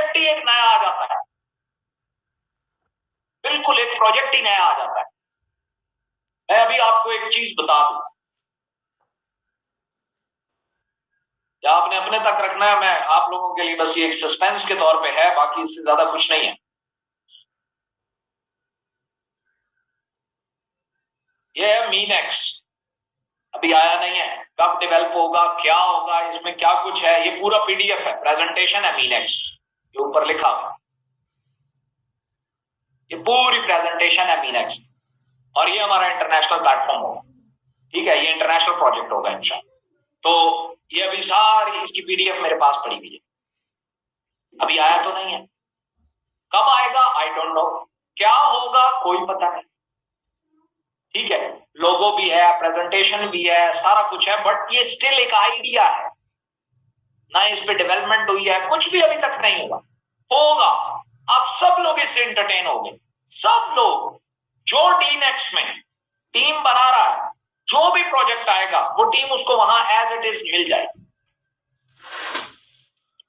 Project ही एक नया आ जाता है, बिल्कुल एक प्रोजेक्ट ही नया आ जाता है। मैं अभी आपको एक चीज बता दूं, या आपने अपने तक रखना है, मैं आप लोगों के लिए बस ये एक सस्पेंस के तौर पे है, बाकी इससे ज्यादा कुछ नहीं है। ये है मीन एक्स, अभी आया नहीं है, कब डेवलप होगा, क्या होगा, इसमें क्या कुछ है, ये पूरा पीडीएफ है, प्रेजेंटेशन है मीन एक्स, ये ऊपर लिखा हुआ, ये पूरी प्रेजेंटेशन है मीन एक्स, और ये हमारा इंटरनेशनल प्लेटफॉर्म होगा, ठीक है, ये इंटरनेशनल प्रोजेक्ट होगा इंशाल्लाह। तो ये अभी सारी इसकी पीडीएफ मेरे पास पड़ी हुई है, अभी आया तो नहीं है, कब आएगा आई डोंट नो, क्या होगा कोई पता नहीं, ठीक है, लोगो भी है, प्रेजेंटेशन भी है, सारा कुछ है, बट ये स्टिल एक आइडिया है ना, इस पे डेवलपमेंट हुई है, कुछ भी अभी तक नहीं हुआ, होगा। आप सब लोग इससे एंटरटेन हो गए, सब लोग, जो डीनेक्स में टीम बना रहा है, जो भी प्रोजेक्ट आएगा वो टीम उसको वहां एज इट इज मिल जाएगी।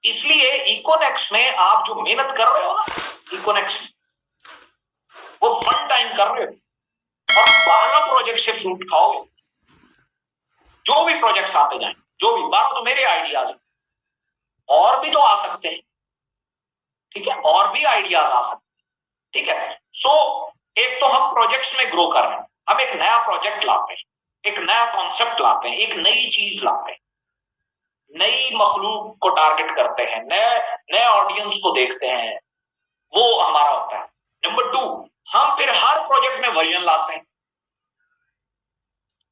इसलिए इकोनेक्स में आप जो मेहनत कर रहे हो ना, इकोनेक्स में वो फन टाइम कर रहे हो, और 12 प्रोजेक्ट से फ्रूट खाओगे, जो भी प्रोजेक्ट्स आते जाएं, जो भी 12 तो मेरे आइडियाज हैं, और भी तो आ सकते हैं, ठीक है, और भी आइडियाज आ सकते हैं, ठीक है। सो एक तो हम प्रोजेक्ट्स में ग्रो कर रहे हैं, हम एक नया प्रोजेक्ट लाते हैं, एक नया कॉन्सेप्ट लाते हैं, एक नई चीज लाते हैं, नई मखलूक को टारगेट करते हैं, नए ऑडियंस को देखते हैं, वो हमारा होता है। नंबर 2, हम फिर हर प्रोजेक्ट में वर्जन लाते हैं।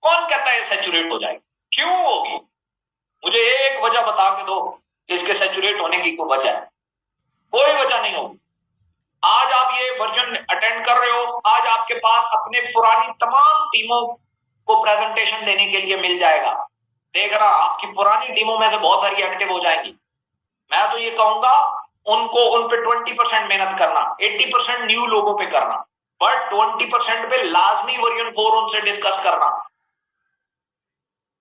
कौन कहता है सैचुरेट हो जाएगी, क्यों होगी, मुझे एक वजह बता के दो कि इसके सैचुरेट होने की कोई वजह है, कोई वजह नहीं होगी। आज आप ये वर्जन अटेंड कर रहे हो, आज आपके पास अपने पुरानी तमाम टीमों को प्रेजेंटेशन देने के लिए मिल जाएगा, देख रहा, आपकी पुरानी टीमों में से बहुत सारी एक्टिव हो जाएंगी। मैं तो ये कहूंगा उनको, उन पे 20% मेहनत करना, 80% न्यू लोगों पे करना, बट 20% पे लाजमी वर्जन 4 उनसे डिस्कस करना,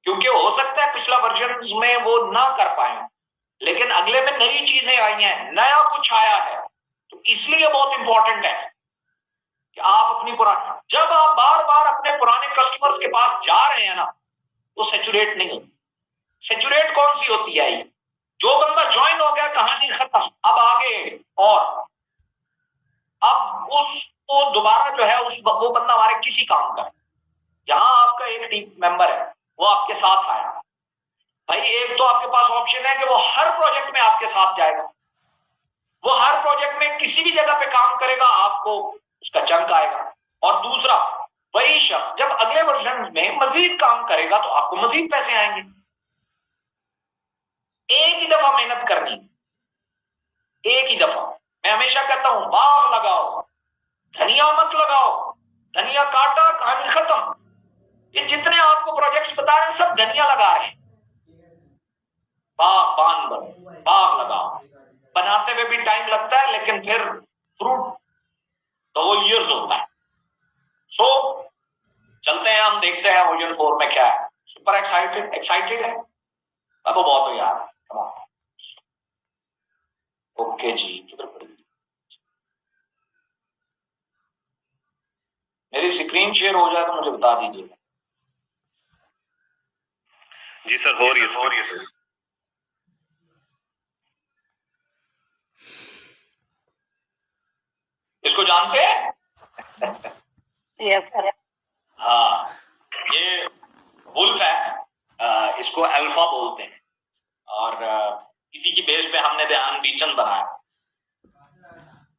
क्योंकि हो सकता है पिछला वर्जन में वो ना कर पाए, लेकिन अगले में नई चीजें आई हैं, नया कुछ आया है, तो इसलिए बहुत इंपॉर्टेंट है कि आप अपनी पुरानी, जब आप बार बार अपने पुराने कस्टमर्स के पास जा रहे हैं ना, वो सैचुरेट नहीं होती। सैचुरेट कौन सी होती है, जो बंदा ज्वाइन हो गया, कहानी खत्म, अब आगे, और अब उसको दोबारा जो है वो बंदा हमारे किसी काम का है। यहां आपका एक टीम मेंबर है, वो आपके साथ आया भाई, एक तो आपके पास ऑप्शन है कि वो हर प्रोजेक्ट में आपके साथ जाएगा, वो हर प्रोजेक्ट में किसी भी जगह पे काम करेगा, आपको उसका चंक आएगा, और दूसरा, वही शख्स जब अगले वर्जन में मजीद काम करेगा तो आपको मजीद पैसे आएंगे। एक ही दफा मेहनत करनी, एक ही दफा। मैं हमेशा कहता हूं, बाग लगाओ, धनिया मत लगाओ, धनिया काटा कहानी खत्म। ये जितने आपको प्रोजेक्ट्स बता रहे हैं सब धनिया लगा रहे हैं, बाग बाग लगाओ, बनाते हुए भी टाइम लगता है, लेकिन फिर फ्रूट तो वो ईयर्स होता है। सो चलते हैं, हम देखते हैं वर्जन 4 में क्या है। सुपर एक्साइटेड है, अब तो बहुत हो यार, ओके जी, किधर पड़ी मेरी स्क्रीन शेयर हो जाए तो मुझे बता दीजिए। जी सर, हो रही है सर। इसको जानते हैं? Yes sir. हाँ, ये वुल्फ है, इसको अल्फा बोलते हैं, और इसी की बेस पे हमने अनबीटन बनाया।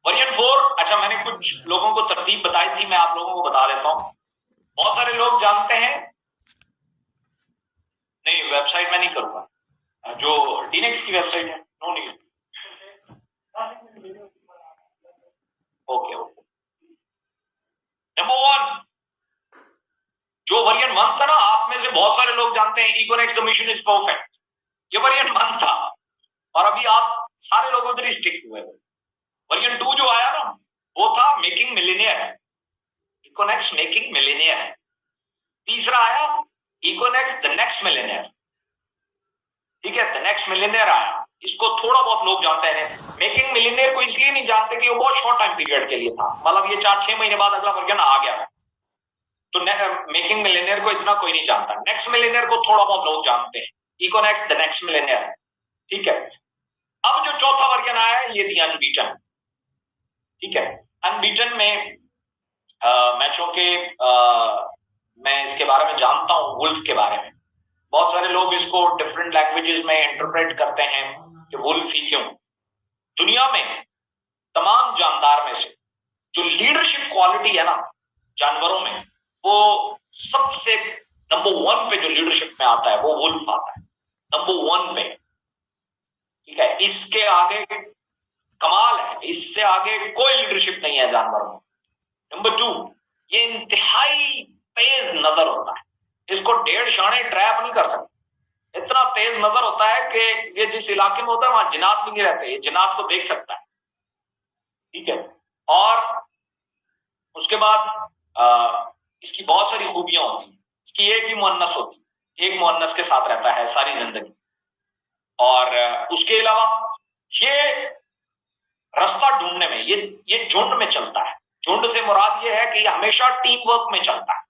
वर्जन 4, अच्छा मैंने कुछ लोगों को तरतीब बताई थी, मैं आप लोगों को बता देता हूं। बहुत सारे लोग जानते हैं, नहीं वेबसाइट में नहीं करूंगा, जो डीनेक्स की वेबसाइट है, नो नीड, ओके। नंबर 1, जो वर्जन 1 था ना, आप में से बहुत सारे लोग जानते हैं इकोनेक्स द मिशन इज परफेक्ट, ये वर्जन 1 था, और अभी आप सारे लोग उधर ही स्टिक हुए। वर्जन 2 जो आया ना, वो था मेकिंग मिलियनियर, इकोनेक्स मेकिंग मिलियनियर। तीसरा आया इकोनेक्स द नेक्स्ट मिलियनियर, ठीक है, द नेक्स्ट मिलियनियर आया। इसको थोड़ा बहुत लोग जानते हैं। मेकिंग मिलियनेयर को इसलिए नहीं जानते कि वो बहुत शॉर्ट टाइम पीरियड के लिए था, मतलब ये 4-6 महीने बाद अगला वर्जन आ गया, तो मेकिंग मिलियनेयर को इतना कोई नहीं जानता। नेक्स्ट मिलियनेयर को थोड़ा बहुत लोग जानते हैं, इकोनेक्स द नेक्स्ट मिलियनेयर, ठीक है। अब जो चौथा वर्जन आया है ये दी अनबीटन, ठीक है। अनबीटन में मैचों के मैं इसके बारे में जानता हूं, वुल्फ के बारे में। बहुत सारे लोग इसको डिफरेंट लैंग्वेजेस में इंटरप्रेट करते हैं कि वुल्फ ही क्यों। दुनिया में तमाम जानदार में से जो लीडरशिप क्वालिटी है ना जानवरों में, वो सबसे नंबर 1 पे जो लीडरशिप में आता है वो वुल्फ आता है, नंबर 1 पे, ठीक है। इसके आगे कमाल है, इससे आगे कोई लीडरशिप नहीं है जानवरों में। नंबर 2, ये इंतहाई तेज नजर होता है, इसको 1.5 शाने ट्रैप नहीं कर सकते, इतना तेज नजर होता है कि ये जिस इलाके में होता है वहां जिन्नात भी नहीं रहते, ये जिन्नात को देख सकता है, ठीक है। और उसके बाद इसकी बहुत सारी खूबियां होती हैं। इसकी एक भी मुअन्नस होती, एक मुअन्नस के साथ रहता है सारी जिंदगी। और उसके अलावा ये रास्ता ढूंढने में ये झुंड में चलता है। झुंड से मुराद ये है कि ये हमेशा टीम वर्क में चलता है,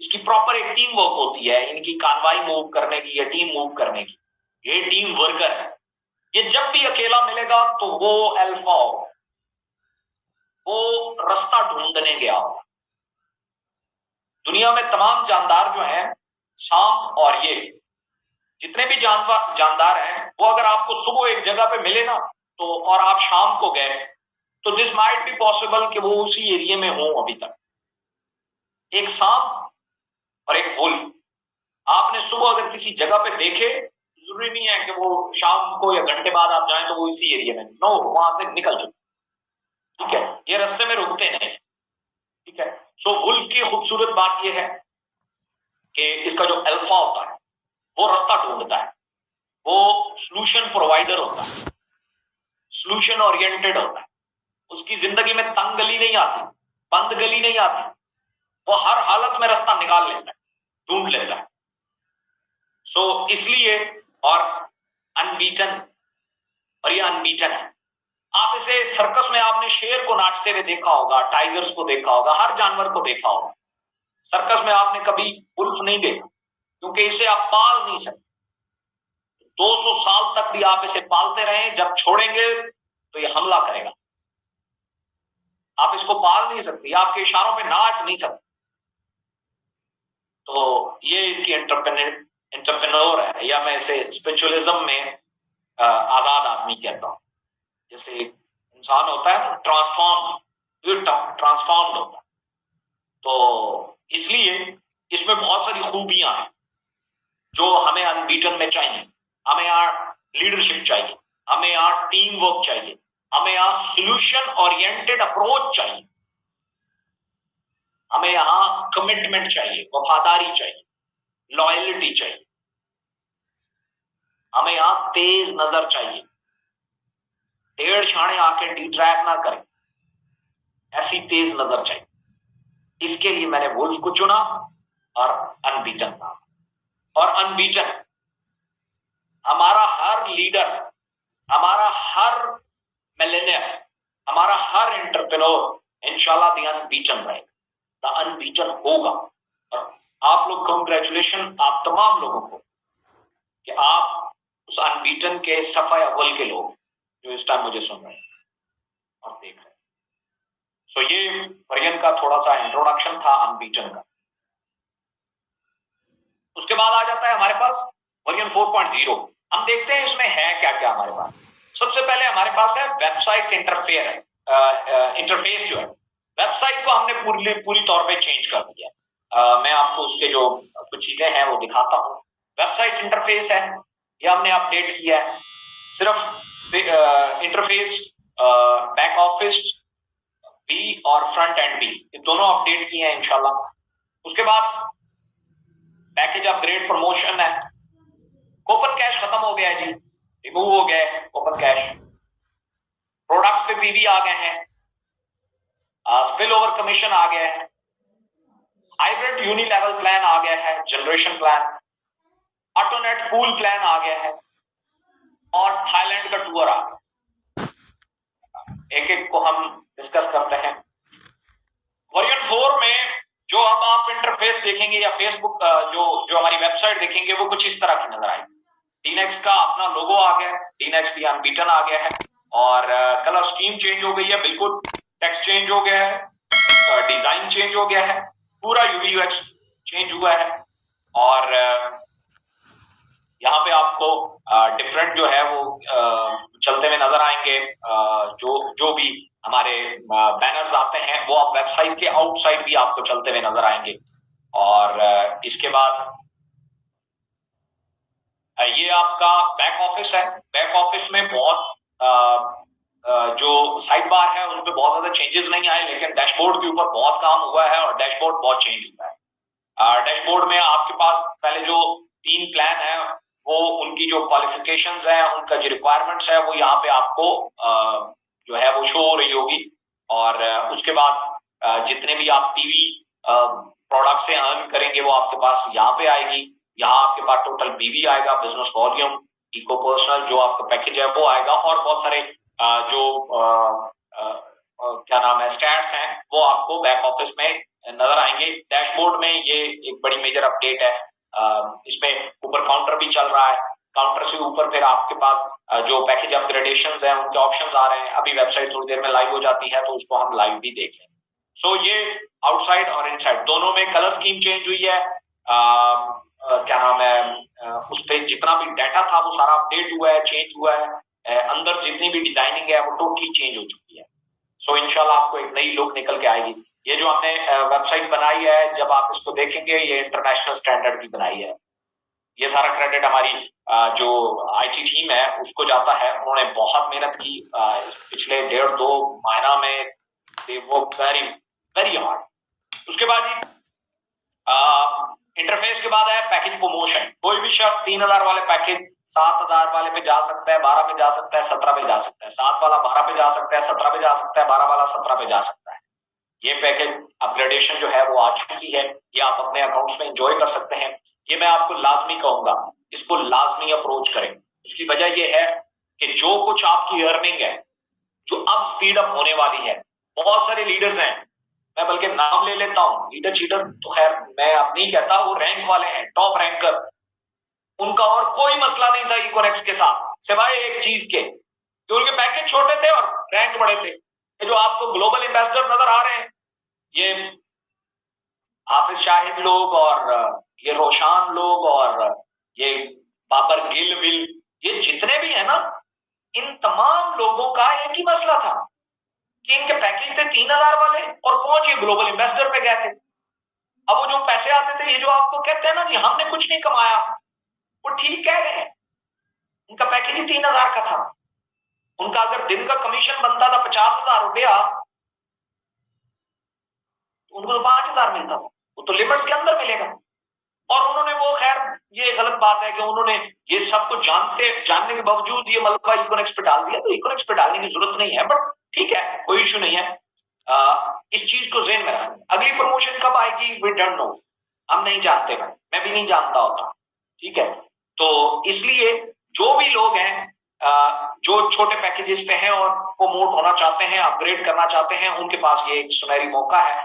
इसकी प्रॉपर एक टीम वर्क होती है, इनकी कार्रवाई मूव करने की या टीम मूव करने की, ये टीम वर्कर है। ये जब भी अकेला मिलेगा तो वो अल्फा होगा, वो रास्ता ढूंढने गया होगा। दुनिया में तमाम जानदार जो हैं, सांप और ये जितने भी जानदार हैं, वो अगर आपको सुबह एक जगह पे मिले ना तो और आप शाम को गए तो दिस माइट बी पॉसिबल कि वो उसी एरिया में हो अभी तक। एक सांप और एक वुल्फ आपने सुबह अगर किसी जगह पे देखे, जरूरी नहीं है कि वो शाम को या घंटे बाद आप जाएं तो वो इसी एरिया में, नो, वहां से निकल चुके, ठीक है। ये रास्ते में रुकते नहीं, ठीक है। सो वुल्फ की खूबसूरत बात यह है कि इसका जो अल्फा होता है वो रास्ता ढूंढता है, वो सॉल्यूशन प्रोवाइडर होता है, सॉल्यूशन ओरिएंटेड होता है। उसकी जिंदगी में तंग गली नहीं आती, बंद गली नहीं आती, वो हर हालत में रास्ता निकाल लेता है, ढूंढ लेता है। सो इसलिए, और अनबीटन, और ये अनबीटन है। आप इसे सर्कस में आपने शेर को नाचते हुए देखा होगा, टाइगर्स को देखा होगा, हर जानवर को देखा होगा। सर्कस में आपने कभी वुल्फ नहीं देखा, क्योंकि इसे आप पाल नहीं सकते। 200 साल तक भी आप इसे पालते रहें, जब छोड़ेंगे तो ये हमला करेगा। आप इसको पाल नहीं सकते, आपके इशारों पे नाच नहीं सकते। तो ये इसकी एंटरप्रेन्योर है, या मैं इसे स्पिरिचुअलिज्म में आजाद आदमी कहता हूं। जैसे इंसान होता है ना ट्रांसफॉर्म्ड होता है, तो इसलिए इसमें बहुत सारी खूबियां हैं जो हमें अनबीटन में चाहिए। हमें यहाँ लीडरशिप चाहिए, हमें यहाँ टीम वर्क चाहिए, हमें यहाँ सॉल्यूशन ओरिएंटेड अप्रोच चाहिए, हमें यहाँ कमिटमेंट चाहिए, वफादारी चाहिए, लॉयल्टी चाहिए, हमें यहाँ तेज नजर चाहिए, 1.5 शाने आके डिट्रैक्ट ना करें, ऐसी तेज नजर चाहिए। इसके लिए मैंने वुल्फ को चुना और अनबीटन नाम। और अनबीटन हमारा हर लीडर, हमारा हर मिलियनेयर, हमारा हर एंटरप्रेन्योर इंशाल्लाह द अनबीटन रहेगा, द अनबीटन होगा। और आप लोग कांग्रेचुलेशन आप तमाम लोगों को कि आप उस अनबीटन के सफा अव्वल के लोग जो इस टाइम मुझे सुन रहे हैं और देख रहे हैं। सो ये वर्जन का थोड़ा सा इंट्रोडक्शन था अनबीटन का। उसके बाद आ जाता है हमारे पास वर्जन 4.0। हम देखते हैं इसमें है क्या क्या हमारे पास। सबसे पहले हमारे पास है वेबसाइट इंटरफेस जो है, वेबसाइट को हमने पूरी तौर पे चेंज कर दिया। मैं आपको उसके जो कुछ चीजें हैं वो दिखाता हूँ। वेबसाइट इंटरफेस है, ये हमने अपडेट किया है। सिर्फ इंटरफेस बैक ऑफिस बी और फ्रंट एंड बी, ये दोनों अपडेट किए हैं इंशाल्लाह। उसके बाद पैकेज अपग्रेड प्रमोशन है। कूपन कैश खत्म हो गया है जी, रिमूव हो गया है कूपन कैश। प्रोडक्ट्स पे पीवी आ गए हैं, स्पिल ओवर कमीशन आ गया है, हाइब्रिड यूनिलेवल प्लान आ गया है, जनरेशन प्लान, ऑटोनेट पूल प्लान आ गया है, और थाईलैंड का टूर आ गया। एक एक को हम डिस्कस करते हैं। वर्जन 4 में जो अब आप इंटरफेस देखेंगे या फेसबुक जो हमारी वेबसाइट देखेंगे वो कुछ इस तरह की नजर आएगी। डीनेक्स का अपना लोगो आ गया है, डीनेक्स दी अनबीटन आ गया है, और कलर स्कीम चेंज हो गई है, बिल्कुल टेक्स्ट चेंज हो गया है, डिजाइन चेंज हो गया है, पूरा यूवी यूएक्स चेंज हुआ है। और यहाँ पे आपको डिफरेंट जो है वो चलते हुए नजर आएंगे। जो भी हमारे बैनर्स आते हैं वो आप वेबसाइट के आउटसाइड भी आपको चलते हुए नजर आएंगे। और इसके बाद ये आपका बैक ऑफिस है। बैक ऑफिस में बहुत जो साइड बार है उसमें बहुत ज्यादा चेंजेस नहीं आए, लेकिन डैशबोर्ड के ऊपर बहुत काम हुआ है और डैशबोर्ड बहुत चेंज हुआ है। डैशबोर्ड में आपके पास पहले जो 3 प्लान है वो उनकी जो क्वालिफिकेशंस है, उनका जो रिक्वायरमेंट्स है वो यहाँ पे आपको जो है वो शो हो रही होगी। और उसके बाद जितने भी आप टीवी प्रोडक्ट से अर्न करेंगे वो आपके पास यहाँ पे आएगी। यहाँ आपके पास टोटल बीवी आएगा, बिजनेस वॉल्यूम, इको पर्सनल जो आपका पैकेज है वो आएगा, और बहुत सारे जो क्या नाम है स्टैट्स हैं वो आपको बैक ऑफिस में नजर आएंगे। डैशबोर्ड में ये एक बड़ी मेजर अपडेट है। इसमें ऊपर काउंटर भी चल रहा है, काउंटर से ऊपर फिर आपके पास जो पैकेज अपग्रेडेशंस हैं उनके ऑप्शंस आ रहे हैं। अभी वेबसाइट थोड़ी देर में लाइव हो जाती है तो उसको हम लाइव भी देख लेंगे। सो ये आउटसाइड और इनसाइड दोनों में कलर स्कीम चेंज हुई है। क्या नाम है उस पर जितना भी डाटा था वो सारा अपडेट हुआ है, चेंज हुआ है। अंदर जितनी भी डिजाइनिंग है वो टोटली चेंज हो चुकी है। सो इंशाल्लाह आपको एक नई लुक निकल के आएगी। ये जो हमने वेबसाइट बनाई है, जब आप इसको देखेंगे ये इंटरनेशनल स्टैंडर्ड की बनाई है। ये सारा क्रेडिट हमारी जो आईटी टीम है उसको जाता है। उन्होंने बहुत मेहनत की पिछले 1.5-2 महीना में, वो वेरी वेरी हार्ड। उसके बाद इंटरफेस के बाद है पैकेज प्रमोशन। कोई भी शख्स 3000 वाले पैकेज 7000 वाले पे जा सकता है, 12 पे जा सकता है, 17 पे जा सकता है, 7 वाला 12 पे जा सकता है, 17 पे जा सकता है, 12 वाला 17 पे जा सकता है। ये पैकेज अपग्रेडेशन जो है वो आ चुकी है, ये आप अपने अकाउंट्स में एंजॉय कर सकते हैं। ये मैं आपको लाजमी कहूंगा, इसको लाजमी अप्रोच करें। उसकी वजह ये है कि जो कुछ आपकी अर्निंग है जो अब स्पीड अप होने वाली है, बहुत सारे लीडर्स हैं, मैं बल्कि नाम ले लेता हूं, लीडर चीटर तो खैर मैं अब नहीं कहता, वो रैंक वाले हैं, टॉप रैंकर। उनका और कोई मसला नहीं था इकोनेक्स के साथ सिवाय एक चीज के कि उनके पैकेज छोटे थे और रैंक बड़े थे। ये जो आपको ग्लोबल एम्बेसडर नजर आ रहे हैं, ये हाफिज शाहिद लोग और ये रोशान लोग और ये बाबर गिल विल, ये जितने भी है ना, इन तमाम लोगों का एक ही मसला था कि इनके पैकेज थे 3000 वाले और पहुंच ये ग्लोबल एम्बेसडर पे गए थे। अब वो जो पैसे आते थे, ये जो आपको कहते हैं ना कि हमने कुछ नहीं कमाया, वो ठीक कह रहे हैं। उनका पैकेज ही 3000 का था। उनका अगर दिन का कमीशन बनता था 50,000 रुपया, तो उनको तो 5000 मिलता था, वो तो लिमिट्स के अंदर मिलेगा। और उन्होंने वो, खैर ये गलत बात है कि उन्होंने ये सब कुछ जानने के बावजूद ये मलबा इकोनेक्स पे डाल दिया। तो इकोनेक्स पे डालने की जरूरत नहीं है, बट ठीक है, कोई इशू नहीं है। इस चीज को ज़हन में रखें। अगली प्रमोशन कब आएगी वी डोंट नो, हम नहीं जानते भाई, मैं भी नहीं जानता होता, ठीक है। तो इसलिए जो भी लोग हैं जो छोटे पैकेजेस पे हैं और प्रमोट होना चाहते हैं, अपग्रेड करना चाहते हैं, उनके पास ये एक सुनहरी मौका है।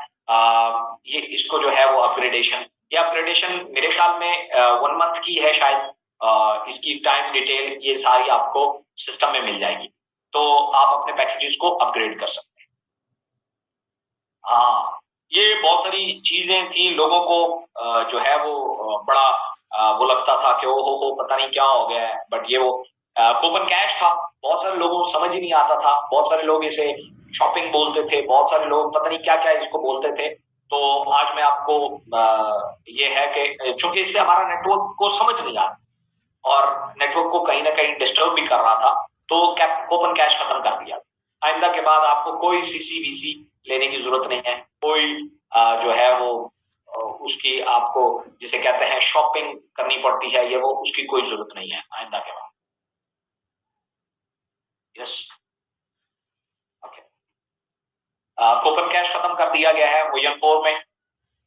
ये इसको जो है वो अपग्रेडेशन, ये अपग्रेडेशन मेरे ख्याल में 1 मंथ की है शायद। इसकी टाइम डिटेल ये सारी आपको सिस्टम में मिल जाएगी, तो आप अपने पैकेजेस को अपग्रेड कर सकते हैं। हाँ, ये बहुत सारी चीजें थी। लोगों को जो है वो बड़ा वो लगता था कि ओ हो पता नहीं क्या हो गया है, बट ये वो कूपन कैश था। बहुत सारे लोगों को समझ ही नहीं आता था, बहुत सारे लोग इसे शॉपिंग बोलते थे, बहुत सारे लोग पता नहीं क्या क्या इसको बोलते थे। तो आज मैं आपको ये है कि चूंकि इससे हमारा नेटवर्क को समझ नहीं आता और नेटवर्क को कहीं ना कहीं डिस्टर्ब भी कर रहा था, तो कूपन कैश खत्म कर दिया। आइंदा के बाद आपको कोई सीसीवीसी लेने की जरूरत नहीं है, कोई जो है वो उसकी आपको जिसे कहते हैं शॉपिंग करनी पड़ती है, ये वो उसकी कोई जरूरत नहीं है आइंदा के बाद। यस, ओके, कूपन कैश खत्म कर दिया गया है वर्जन 4 में।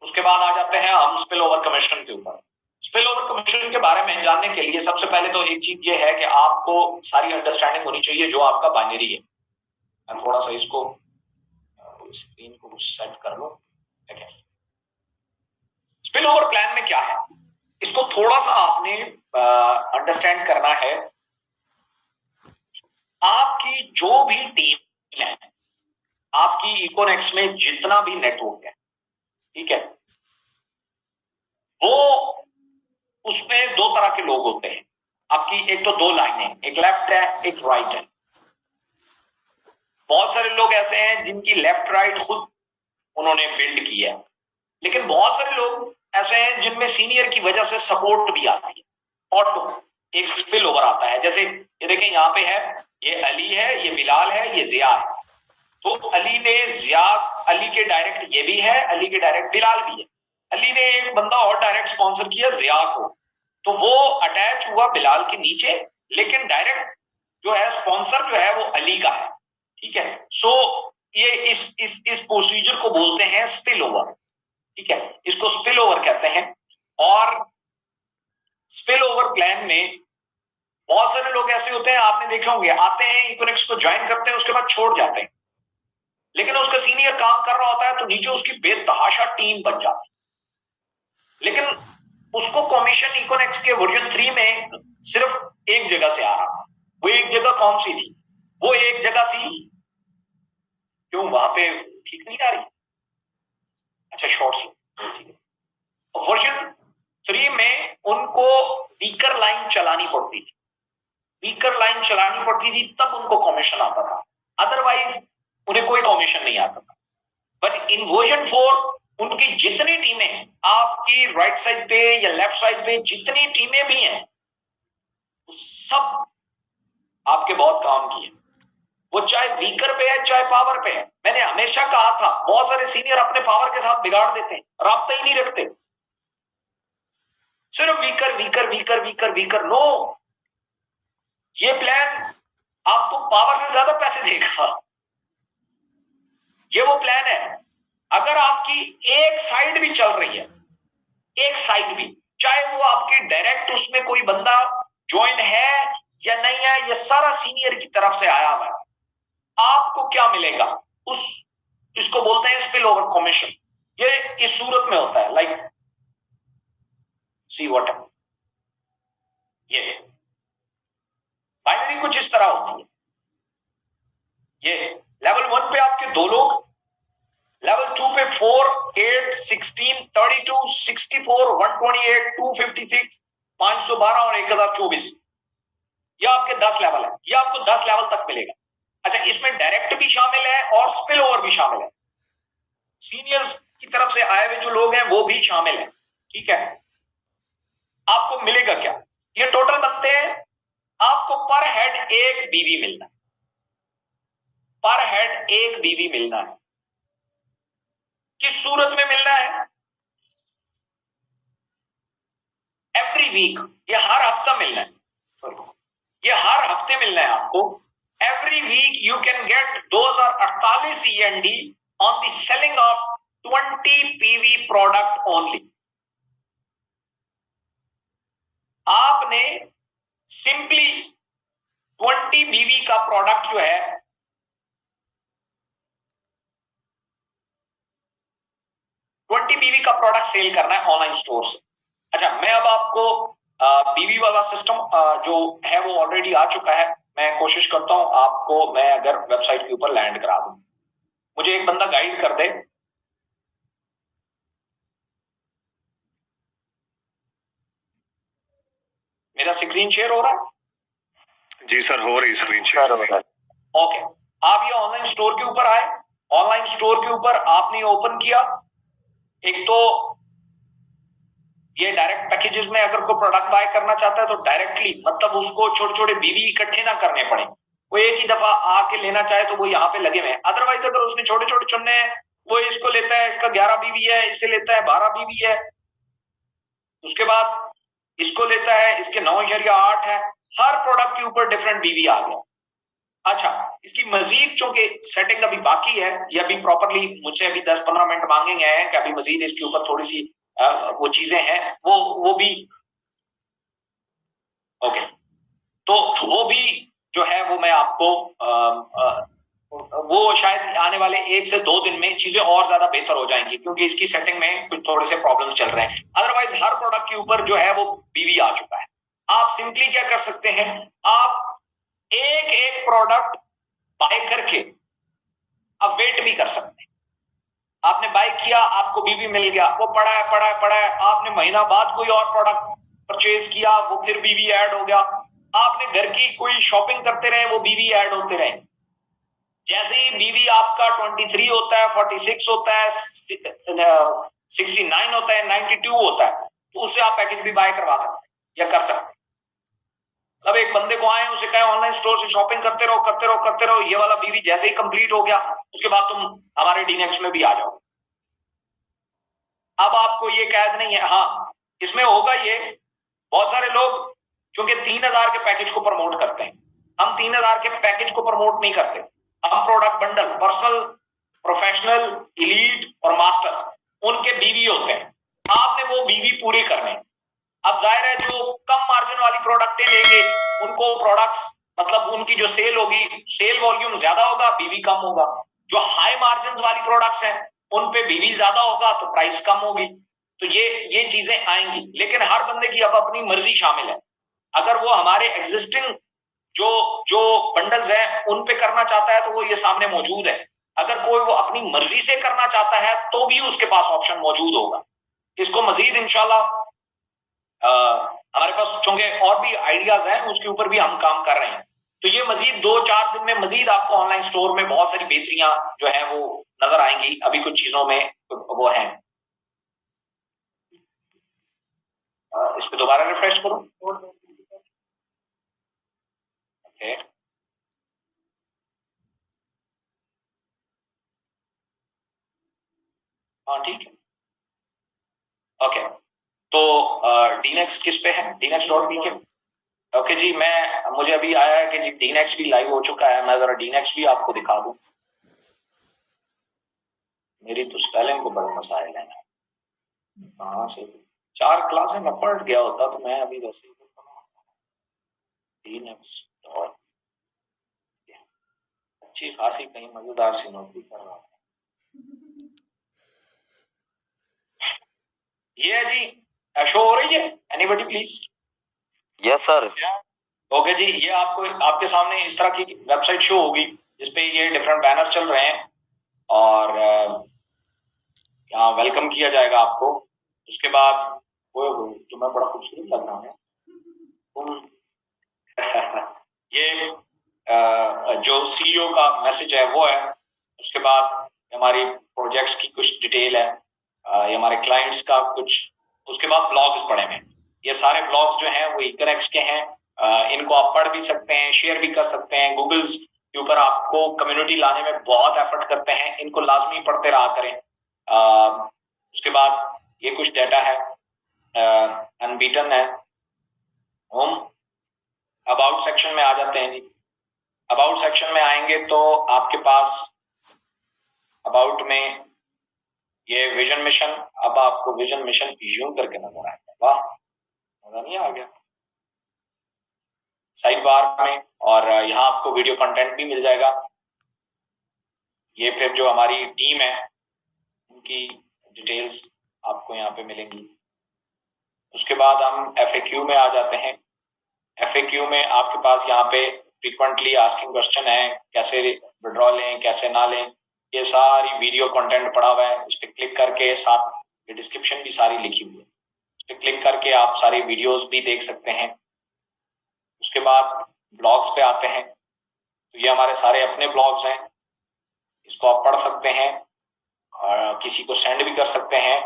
उसके बाद आ जाते हैं हम स्पिल ओवर कमीशन के ऊपर। स्पिल ओवर कमीशन के बारे में जानने के लिए सबसे पहले तो एक चीज ये है कि आपको सारी अंडरस्टैंडिंग होनी चाहिए जो आपका बाइनरी है। मैं थोड़ा सा इसको स्क्रीन को सेट कर लो। स्पिल ओवर प्लान में क्या है, इसको थोड़ा सा आपने अंडरस्टैंड करना है। आपकी जो भी टीम है, आपकी इकोनेक्स में जितना भी नेटवर्क है, ठीक है, वो उसमें दो तरह के लोग होते हैं। आपकी एक तो दो लाइनें, एक लेफ्ट है एक राइट है। बहुत सारे लोग ऐसे हैं जिनकी लेफ्ट राइट खुद उन्होंने बिल्ड की है, लेकिन बहुत सारे लोग ऐसे हैं जिनमें सीनियर की वजह से सपोर्ट भी आती है और तो एक स्पिल ओवर आता है। जैसे ये देखें यहाँ पे है, ये अली है, ये बिलाल है, ये जिया है। तो अली ने जिया, अली के डायरेक्ट ये भी है, अली के डायरेक्ट बिलाल भी है। अली ने एक बंदा और डायरेक्ट स्पॉन्सर किया जिया को, तो वो अटैच हुआ बिलाल के नीचे, लेकिन डायरेक्ट जो है स्पॉन्सर जो है वो अली का है, ठीक है। सो ये इस प्रोसीजर को बोलते हैं स्पिल ओवर, ठीक है, इसको स्पिल ओवर कहते हैं। और स्पिल ओवर प्लान में बहुत सारे लोग ऐसे होते हैं, आपने देखे होंगे, आते हैं इकोनेक्स को ज्वाइन करते हैं, उसके बाद छोड़ जाते हैं, लेकिन उसका सीनियर काम कर रहा होता है तो नीचे उसकी बेतहाशा टीम बन जाती है, लेकिन उसको कमीशन इकोनेक्स के वर्जन 3 में सिर्फ एक जगह से आ रहा। वो एक जगह कौन सी थी? वो एक जगह थी, क्यों वहां पे ठीक नहीं आ रही? अच्छा शॉर्ट्स, ठीक है। वर्जन 3 में उनको वीकर लाइन चलानी पड़ती थी, वीकर लाइन चलानी पड़ती थी, तब उनको कमीशन आता था, अदरवाइज उन्हें कोई कमीशन नहीं आता था। बट इन वर्जन 4 उनकी जितनी टीमें आपकी राइट साइड पे या लेफ्ट साइड पे जितनी टीमें भी हैं, सब आपके बहुत काम किए, वो चाहे वीकर पे है चाहे पावर पे है। मैंने हमेशा कहा था बहुत सारे सीनियर अपने पावर के साथ बिगाड़ देते हैं, राब्ता ही नहीं रखते, सिर्फ weaker weaker weaker weaker weaker. No, ये प्लान आपको पावर से ज्यादा पैसे देगा। ये वो प्लान है, अगर आपकी एक साइड भी चल रही है, एक साइड भी, चाहे वो आपके डायरेक्ट उसमें कोई बंदा ज्वाइन है या नहीं है, ये सारा सीनियर की तरफ से आया हुआ है, आपको क्या मिलेगा? इसको बोलते हैं स्पिल ओवर कमीशन। ये इस सूरत में होता है, लाइक सी व्हाट, ये बाइनरी कुछ इस तरह होती है। ये लेवल 1 पे आपके 2 लोग, लेवल 2 पे 4, 8, 16, 32, 64, 128, 256, 512 और 1024। ये आपके 10 लेवल है, ये आपको 10 लेवल तक मिलेगा। अच्छा, इसमें डायरेक्ट भी शामिल है और स्पिल ओवर भी शामिल है, सीनियर्स की तरफ से आए हुए जो लोग हैं वो भी शामिल है, ठीक है। आपको मिलेगा क्या? ये टोटल बनते हैं, आपको पर हेड एक बीवी मिलना है, पर हेड एक बीवी मिलना है। किस सूरत में मिलना है? एवरी वीक, ये हर हफ्ता मिलना है, ये हर हफ्ते मिलना है आपको। Every week you can get 2048 END on the selling of 20 PV product only. आपने सिंपली 20 BV का प्रोडक्ट जो है 20 BV का प्रोडक्ट सेल करना है ऑनलाइन स्टोर से। अच्छा, मैं अब आपको BV वाला सिस्टम जो है वो ऑलरेडी आ चुका है, मैं कोशिश करता हूं आपको, मैं अगर वेबसाइट के ऊपर लैंड करा दूं, मुझे एक बंदा गाइड कर दे। मेरा स्क्रीन शेयर हो रहा है? जी सर, हो रही स्क्रीन शेयर। ओके, आप ये ऑनलाइन स्टोर के ऊपर आए, ऑनलाइन स्टोर के ऊपर आपने ओपन किया। एक तो ये डायरेक्ट पैकेजेस में अगर कोई प्रोडक्ट बाय करना चाहता है तो डायरेक्टली, मतलब उसको छोटे छोटे बीवी इकट्ठे ना करने पड़े, वो एक ही दफा आके लेना चाहे तो वो यहाँ पे लगे हुए हैं। अदरवाइज अगर उसने छोटे छोटे चुनने हैं, वो इसको लेता है, इसका 11 BV है, इसे लेता है 12 BV है, उसके बाद इसको लेता है, इसके 9.8 है, हर प्रोडक्ट के ऊपर डिफरेंट BV आ गया। अच्छा, इसकी मजीद चूंकि सेटिंग अभी बाकी है, ये अभी प्रॉपरली मुझसे अभी 10-15 मिनट मांगेंगे हैं कि अभी मजीद इसके ऊपर थोड़ी सी वो चीजें हैं वो भी ओके। तो वो भी जो है वो मैं आपको वो शायद आने वाले 1 से 2 दिन में चीजें और ज्यादा बेहतर हो जाएंगी, क्योंकि इसकी सेटिंग में कुछ थोड़े से प्रॉब्लम्स चल रहे हैं। अदरवाइज हर प्रोडक्ट के ऊपर जो है वो बीवी आ चुका है। आप सिंपली क्या कर सकते हैं, आप एक एक प्रोडक्ट बाय करके आप वेट भी कर सकते हैं। आपने बाय किया, आपको बीवी मिल गया, वो पड़ा है, आपने महीना बाद कोई और प्रोडक्ट परचेज किया, वो फिर बीवी ऐड हो गया, आपने घर की कोई शॉपिंग करते रहे, वो बीवी ऐड होते रहे। जैसे ही बीवी आपका 23 होता है, 46 होता है, 69 होता है, 92 होता है, तो उससे आप पैकेज भी बाय करवा सकते हैं या कर सकते हैं। अब एक बंदे को आए, उसे कहे ऑनलाइन स्टोर से शॉपिंग करते रहो, ये वाला बीवी जैसे ही कंप्लीट हो गया, उसके बाद तुम हमारे डीनेक्स में भी आ जाओ। अब आपको ये कैद नहीं है। हाँ, इसमें होगा ये, बहुत सारे लोग चूंकि 3000 के पैकेज को प्रमोट करते हैं, हम 3000 के पैकेज को प्रमोट नहीं करते, हम product bundle, personal, professional, elite और मास्टर उनके बीवी होते हैं। आपने वो बीवी पूरे करने। अब जाहिर है जो कम मार्जिन वाली प्रोडक्टें लेंगे उनको प्रोडक्ट्स मतलब उनकी जो सेल होगी, सेल वॉल्यूम ज्यादा होगा, बीवी कम होगा। जो हाई मार्जिन वाली प्रोडक्ट्स हैं उन पे बीवी ज्यादा होगा तो प्राइस कम होगी। तो ये चीजें आएंगी, लेकिन हर बंदे की अब अपनी मर्जी शामिल है। अगर वो हमारे एग्जिस्टिंग जो बंडल्स हैं उन पे करना चाहता है तो वो ये सामने मौजूद है। अगर कोई वो अपनी मर्जी से करना चाहता है तो भी उसके पास ऑप्शन मौजूद होगा। इसको मजीद इंशाल्लाह हमारे पास चूंकि और भी आइडियाज हैं, उसके ऊपर भी हम काम कर रहे हैं। तो ये मजीद 2-4 दिन में मजीद आपको ऑनलाइन स्टोर में बहुत सारी बेहतरियां जो है वो नजर आएंगी। अभी कुछ चीजों में वो है। इस पे दोबारा रिफ्रेश करो। ओके, हाँ ठीक है, ओके। तो डीनेक्स किस पे है, डीनेक्स.pk। ओके जी, मुझे अभी आया है कि जी डीनेक्स भी लाइव हो चुका है। मैं जरा डीनेक्स भी आपको दिखा दूं। मेरी तो स्पेलिंग को बड़ा मसाइल है। कहाँ से 4 क्लासें में पढ़ गया होता तो मैं अभी वैसे ही डीनेक्स डॉट, अच्छी खासी कहीं मजेदार सी नौकरी कर रहा हूँ। ये है जी, शो हो रही है? Anybody please? Yes sir. Okay जी, ये आपको आपके सामने इस तरह की वेबसाइट शो होगी जिसपे ये डिफरेंट बैनर चल रहे हैं और यहाँ वेलकम किया जाएगा आपको। उसके बाद वो तुम्हें बड़ा खूबसूरत लग रहा है तुम ये जो सीईओ का मैसेज है वो है। उसके बाद हमारी प्रोजेक्ट्स की कुछ डिटेल है, ये हमारे क्लाइंट्स का कुछ। उसके बाद ब्लॉग्स पढ़े हैं। ये सारे ब्लॉग्स जो हैं वो इकरेक्स के हैं। इनको आप पढ़ भी सकते हैं, शेयर भी कर सकते हैं। गूगल्स के ऊपर आपको कम्युनिटी लाने में बहुत एफर्ट करते हैं, इनको लाजमी पढ़ते रहा करें। उसके बाद ये कुछ डाटा है, अनबीटन है। हम अबाउट सेक्शन में आ जाते हैं जी। अबाउट सेक्शन में आएंगे तो आपके पास अबाउट में ये विजन मिशन, अब आपको विजन मिशन यूं करके नजर आएगा। वाह, मजा नहीं आ गया? साइड बार में, और यहाँ आपको वीडियो कंटेंट भी मिल जाएगा। ये फिर जो हमारी टीम है उनकी डिटेल्स आपको यहाँ पे मिलेंगी। उसके बाद हम FAQ में आ जाते हैं। FAQ में आपके पास यहाँ पे फ्रीक्वेंटली आस्किंग क्वेश्चन है, कैसे विड्रॉ लें, कैसे ना लें, ये सारी वीडियो कंटेंट पड़ा हुआ है। उस पर क्लिक करके साथ ये डिस्क्रिप्शन भी सारी लिखी हुई है, उस पर क्लिक करके आप सारी वीडियोस भी देख सकते हैं। उसके बाद ब्लॉग्स पे आते हैं, तो ये हमारे सारे अपने ब्लॉग्स हैं, इसको आप पढ़ सकते हैं और किसी को सेंड भी कर सकते हैं।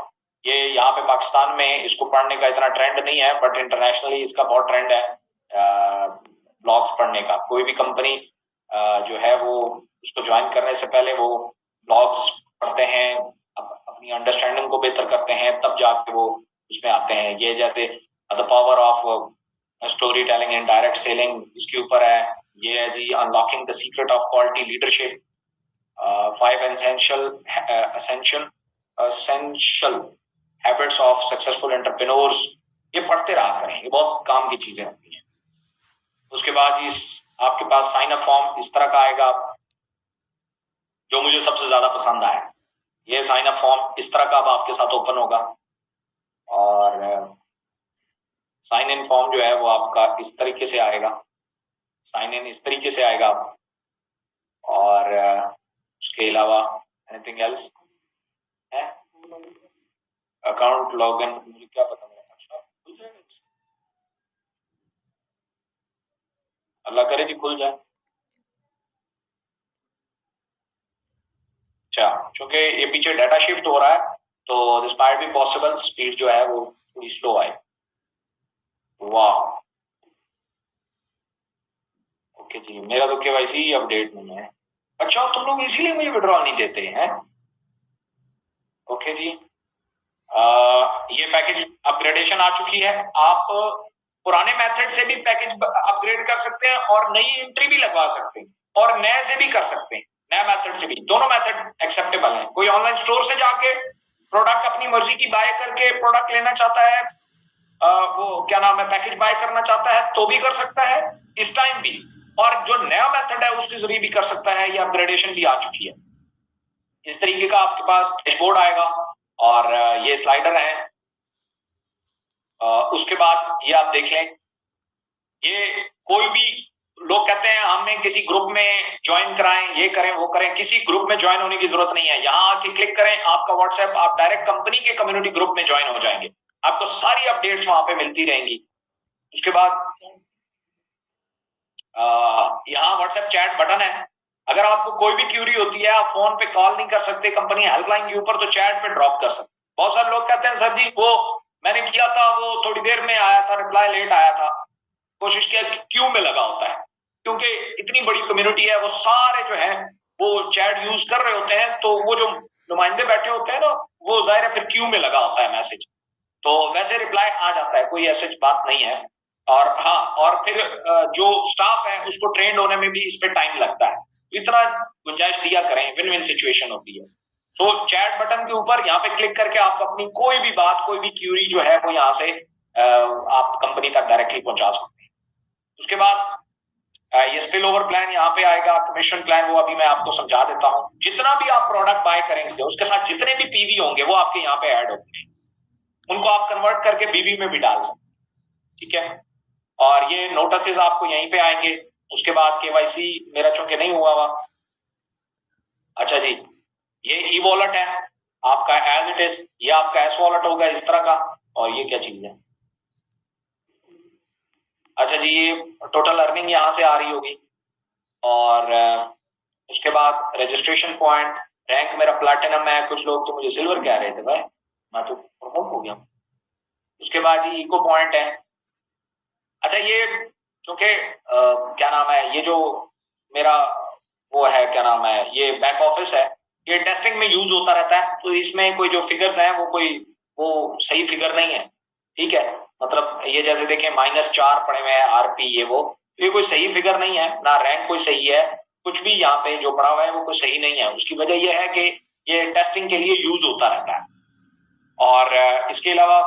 ये यहाँ पे पाकिस्तान में इसको पढ़ने का इतना ट्रेंड नहीं है, बट इंटरनेशनली इसका बहुत ट्रेंड है ब्लॉग्स पढ़ने का। कोई भी कंपनी जो है वो उसको ज्वाइन करने से पहले वो ब्लॉग्स पढ़ते हैं, अपनी अंडरस्टैंडिंग को बेहतर करते हैं, तब जाके वो उसमें आते हैं। ये जैसे the power of storytelling and direct selling, इसके ऊपर है। ये है जी unlocking the secret of quality leadership, 5 essential habits of successful entrepreneurs, ये पढ़ते रहा करें, ये बहुत काम की चीजें होती हैं। उसके बाद इस आपके पास साइन अप फॉर्म इस तरह का आएगा, जो मुझे सबसे ज्यादा पसंद आया। ये साइन अप फॉर्म इस तरह का अब आपके साथ ओपन होगा, और साइन इन फॉर्म जो है वो आपका इस तरीके से आएगा, साइन इन इस तरीके से आएगा। और उसके अलावा एनीथिंग एल्स है, अकाउंट लॉगिन, मुझे क्या पता, अच्छा खुल जाएगा, अल्लाह करे जी खुल जाए। अच्छा, क्योंकि ये पीछे डाटा शिफ्ट हो रहा है तो this might be possible speed जो है वो थोड़ी स्लो आए। वाह, ओके जी, मेरा तो केवाईसी अपडेट नहीं है। अच्छा, तुम लोग इसीलिए मुझे विड्रॉल नहीं देते हैं। ओके जी, ये पैकेज अपग्रेडेशन आ चुकी है। आप पुराने मेथड से भी पैकेज अपग्रेड कर सकते हैं और नई एंट्री भी लगवा सकते हैं, और नए से भी कर सकते हैं, नए मेथड से भी। दोनों मेथड एक्सेप्टेबल हैं। कोई ऑनलाइन स्टोर से जाके प्रोडक्ट अपनी मर्जी की बाय करके प्रोडक्ट लेना चाहता है, वो क्या नाम है, पैकेज बाय करना चाहता है तो भी कर सकता है इस टाइम भी, और जो नया मेथड है उसके जरिए भी कर सकता है। ये अपग्रेडेशन भी आ चुकी है। इस तरीके का आपके पास डैशबोर्ड आएगा, और ये स्लाइडर है। उसके बाद ये आप देख लें, ये कोई भी लोग कहते हैं हमें किसी ग्रुप में ज्वाइन कराएं, ये करें वो करें, किसी ग्रुप में ज्वाइन होने की जरूरत नहीं है। यहां आके क्लिक करें, आपका व्हाट्सएप, आप डायरेक्ट कंपनी के कम्युनिटी ग्रुप में ज्वाइन हो जाएंगे। आपको सारी अपडेट्स वहां पे मिलती रहेंगी। उसके बाद यहाँ व्हाट्सएप चैट बटन है। अगर आपको कोई भी क्यूरी होती है, आप फोन पे कॉल नहीं कर सकते कंपनी हेल्पलाइन के ऊपर, तो चैट पे ड्रॉप कर सकते। बहुत सारे लोग कहते हैं सर जी वो मैंने किया था, वो थोड़ी देर में आया था, रिप्लाई लेट आया था। कोशिश किया कि क्यू में लगा होता है, क्योंकि इतनी बड़ी कम्युनिटी है, वो सारे जो है वो चैट यूज कर रहे होते हैं, तो वो जो नुमाइंदे बैठे होते हैं ना, वो जाहिर है फिर क्यू में लगा होता है मैसेज, तो वैसे रिप्लाई आ जाता है, कोई ऐसी बात नहीं है। और हाँ, और फिर जो स्टाफ है उसको ट्रेंड होने में भी इस पे टाइम लगता है, इतना गुंजाइश दिया करें, विन विन सिचुएशन होती है। सो चैट बटन के ऊपर यहाँ पे क्लिक करके आप अपनी कोई भी बात, कोई भी क्यूरी जो है वो यहाँ से आप कंपनी तक डायरेक्टली पहुंचा सकते हैं। उसके बाद ये स्पिल ओवर प्लान यहाँ पे आएगा, कमीशन प्लान वो अभी मैं आपको समझा देता हूँ। जितना भी आप प्रोडक्ट बाय करेंगे उसके साथ जितने भी पीवी होंगे वो आपके यहाँ पे ऐड होंगे, उनको आप कन्वर्ट करके बीबी में भी डाल सकते हैं, ठीक है। और ये नोटिस आपको यहीं पे आएंगे। उसके बाद केवाईसी मेरा चूंकि नहीं हुआ हुआ, अच्छा जी, ये ई वॉलेट है आपका एज इट इज, ये आपका एस वॉलेट होगा इस तरह का। और ये क्या चीज है, अच्छा जी, ये टोटल अर्निंग यहां से आ रही होगी। और उसके बाद रजिस्ट्रेशन पॉइंट, रैंक मेरा प्लैटिनम है, कुछ लोग तो मुझे सिल्वर कह रहे थे, भाई मैं तो प्रमोट हो गया। उसके बाद ये इको पॉइंट है। अच्छा, ये चूंकि क्या नाम है, ये जो मेरा वो है, क्या नाम है, ये बैक ऑफिस है, ये टेस्टिंग में यूज होता रहता है, तो इसमें कोई जो फिगर्स हैं वो सही फिगर नहीं है, ठीक है। मतलब ये जैसे देखें -4 पड़े हुए हैं आरपी, ये कोई सही फिगर नहीं है ना, रैंक कोई सही है, कुछ भी यहाँ पे जो पड़ा हुआ है वो कोई सही नहीं है। उसकी वजह यह है कि ये टेस्टिंग के लिए यूज होता रहता है। और इसके अलावा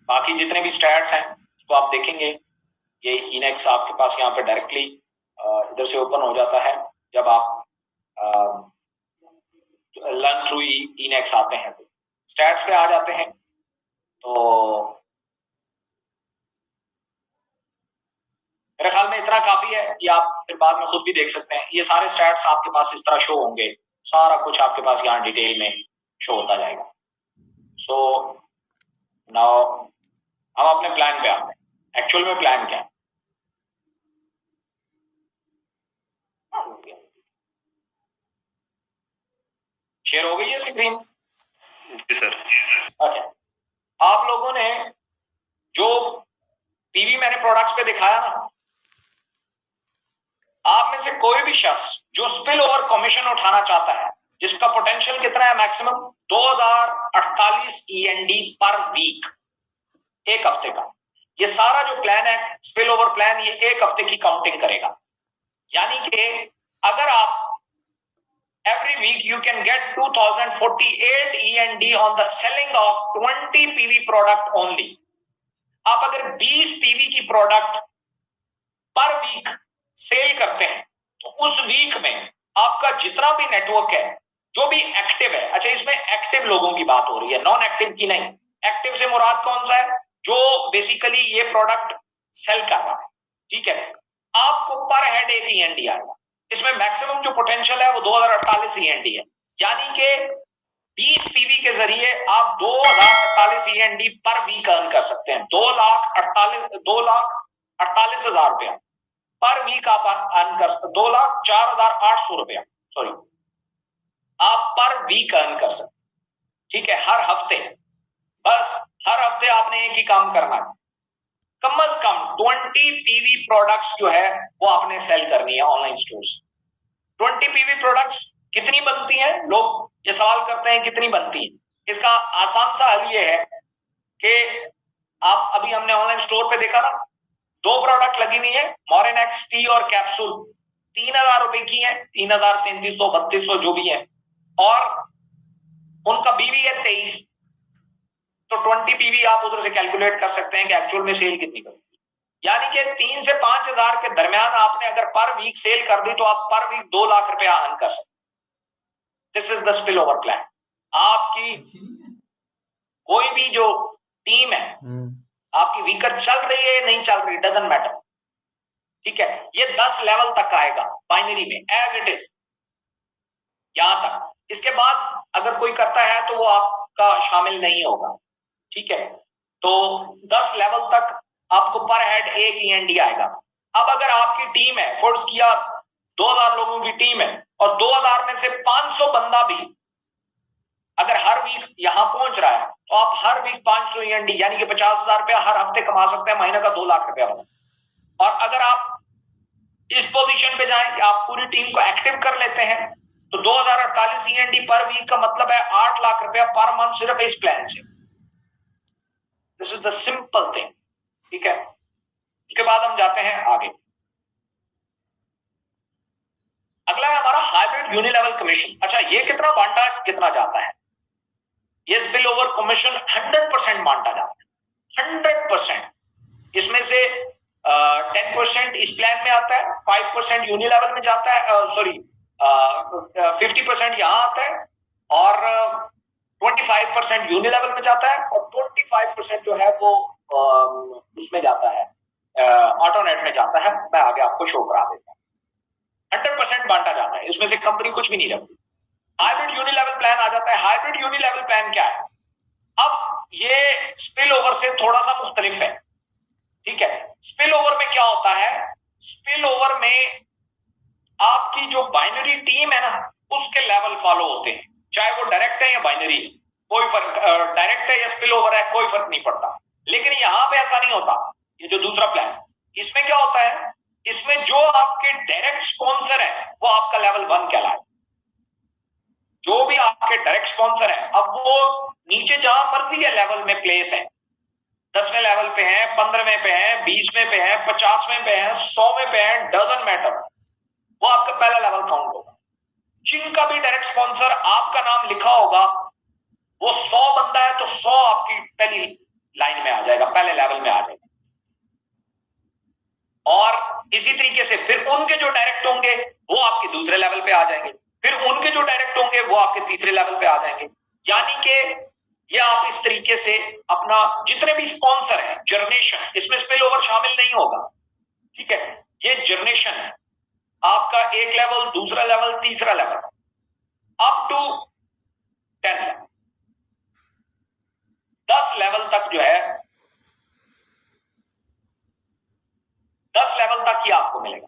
बाकी जितने भी स्टैट्स हैं उसको आप देखेंगे, ये इनेक्स आपके पास यहाँ पे डायरेक्टली इधर से ओपन हो जाता है। जब आप लर्न थ्रू इनेक्स आते हैं तो स्टैट्स पे आ जाते हैं, तो मेरे ख्याल में इतना काफी है कि आप फिर बाद में खुद भी देख सकते हैं। ये सारे स्टैट्स आपके पास इस तरह शो होंगे, सारा कुछ आपके पास यहाँ डिटेल में शो होता जाएगा। सो नाउ हम अपने प्लान पे आते हैं। एक्चुअल में प्लान क्या है, शेयर हो गई है स्क्रीन? जी सर। ओके, आप लोगों ने जो पीवी मैंने प्रोडक्ट्स पे दिखाया ना, आप में से कोई भी शख्स जो स्पिल ओवर कमीशन उठाना चाहता है, जिसका पोटेंशियल कितना है, मैक्सिमम 2048 END पर वीक, एक हफ्ते का। ये सारा जो प्लान है स्पिल ओवर प्लान, ये एक हफ्ते की काउंटिंग करेगा। यानी कि अगर आप every week you can get 2048 END on the selling of 20 PV product only. आप अगर 20 PV की प्रोडक्ट पर वीक सेल करते हैं तो उस वीक में आपका जितना भी नेटवर्क है, जो भी एक्टिव है, अच्छा इसमें एक्टिव लोगों की बात हो रही है, नॉन एक्टिव की नहीं। एक्टिव से मुराद कौन सा है? जो बेसिकली ये प्रोडक्ट सेल कर रहा है, ठीक है। आपको पर हेड एक END आएगा। इसमें मैक्सिमम जो पोटेंशियल है वो 2048 END है, यानी कि 20 PV के जरिए आप 2048 END पर वीक अर्न कर सकते हैं। 2,48,000 रुपया पर वीक आप अर्न कर सकते, 2,04,800 रुपया, सॉरी, आप पर वीक अर्न कर सकते, ठीक है, हर हफ्ते। बस हर हफ्ते आपने एक ही काम करना है, कम से कम 20 PV प्रोडक्ट्स जो है वो आपने सेल करनी है ऑनलाइन स्टोर से। 20 PV प्रोडक्ट्स कितनी बनती हैं? लोग ये सवाल करते हैं कितनी बनती हैं। इसका आसान सा हल ये है कि आप अभी हमने ऑनलाइन स्टोर पे देखा ना, 2 प्रोडक्ट लगी हुई है, मोरेनेक्स टी और कैप्सूल, 3,000 रुपए की है, 3,000, 3,300, 3,200 जो भी है, और उनका बीवी है 23। तो 20 PV आप उधर से कैलकुलेट कर सकते हैं कि एक्चुअल में सेल कितनी करेगी। यानी कि 3 से 5,000 के दरमियान आपने अगर पर वीक सेल कर दी तो आप पर वीक 2 लाख रुपया अर्न कर सकते। This is the spill over plan. आपकी कोई भी जो टीम है, आपकी वीकर चल रही है नहीं चल रही, डजंट मैटर, ठीक है। ये 10 लेवल तक आएगा बाइनरी में एज इट इज, यहां तक। इसके बाद अगर कोई करता है तो वो आपका शामिल नहीं होगा, ठीक है। तो 10 लेवल तक आपको पर हेड एक END आएगा। अब अगर आपकी टीम है, फर्ज किया 2,000 लोगों की टीम है, और 2,000 में से 500 बंदा भी अगर हर वीक यहां पहुंच रहा है तो आप हर वीक 500 END यानी कि 50,000 रुपया हर हफ्ते कमा सकते हैं, महीने का 2 लाख रुपया बना। और अगर आप इस पोजीशन पे जाएं कि आप पूरी टीम को एक्टिव कर लेते हैं तो 2,048 END पर वीक का मतलब है 8 लाख रुपया पर मंथ सिर्फ इस प्लान से। This is the simple thing, ठीक है। उसके बाद हम जाते हैं आगे। अगला है हमारा हाइब्रिड यूनिलेवल कमीशन। अच्छा, ये कितना बांटा, कितना जाता है? ये स्पिल ओवर कमीशन 100% बांटा जाता है, 100%। इसमें से 10% इस प्लान में आता है, 5% यूनिलेवल में जाता है, सॉरी 50% यहां आता है, और 25% यूनिलेवल में जाता है, और 25% जो है वो उसमें जाता है, ऑटोनेट में जाता है। मैं आगे आपको शो करा देता हूं। 100% बांटा जाता है, इसमें से कंपनी कुछ भी नहीं रखती। हाइब्रिड यूनिलेवल प्लान आ जाता है। हाइब्रिड यूनिलेवल प्लान क्या है? अब ये स्पिल ओवर से थोड़ा सा मुख्तलिफ है, ठीक है। स्पिल ओवर में क्या होता है? स्पिल ओवर में आपकी जो बाइनरी टीम है ना, उसके लेवल फॉलो होते हैं, चाहे वो डायरेक्ट है या बाइनरी, कोई फर्क, डायरेक्ट है या स्पिल ओवर है, कोई फर्क नहीं पड़ता। लेकिन यहां पे ऐसा नहीं होता। ये जो दूसरा प्लान, इसमें क्या होता है? इसमें जो आपके डायरेक्ट स्पॉन्सर है वो आपका लेवल 1 कहलाए। जो भी आपके डायरेक्ट स्पॉन्सर है, अब वो नीचे जहां मर्जी है लेवल में प्लेस है, 10वें लेवल पे है, 15वें पे है, 20वें पे है, 50वें पे है, 100वें पे है, डजंट मैटर, वो आपका पहला लेवल काउंट होगा। जिनका भी डायरेक्ट स्पॉन्सर आपका नाम लिखा होगा, वो 100 बंदा है तो 100 आपकी पहली लाइन में आ जाएगा, पहले लेवल में आ जाएगा। और इसी तरीके से फिर उनके जो डायरेक्ट होंगे वो आपके दूसरे लेवल पे आ जाएंगे, फिर उनके जो डायरेक्ट होंगे वो आपके तीसरे लेवल पे आ जाएंगे। यानी कि ये आप इस तरीके से अपना जितने भी स्पॉन्सर है, जर्नेशन, इसमें स्पिल ओवर शामिल नहीं होगा, ठीक है। ये जर्नेशन है आपका, एक लेवल, दूसरा लेवल, तीसरा level, up to 10 level, 10 level तक जो है, 10 लेवल तक ही आपको मिलेगा।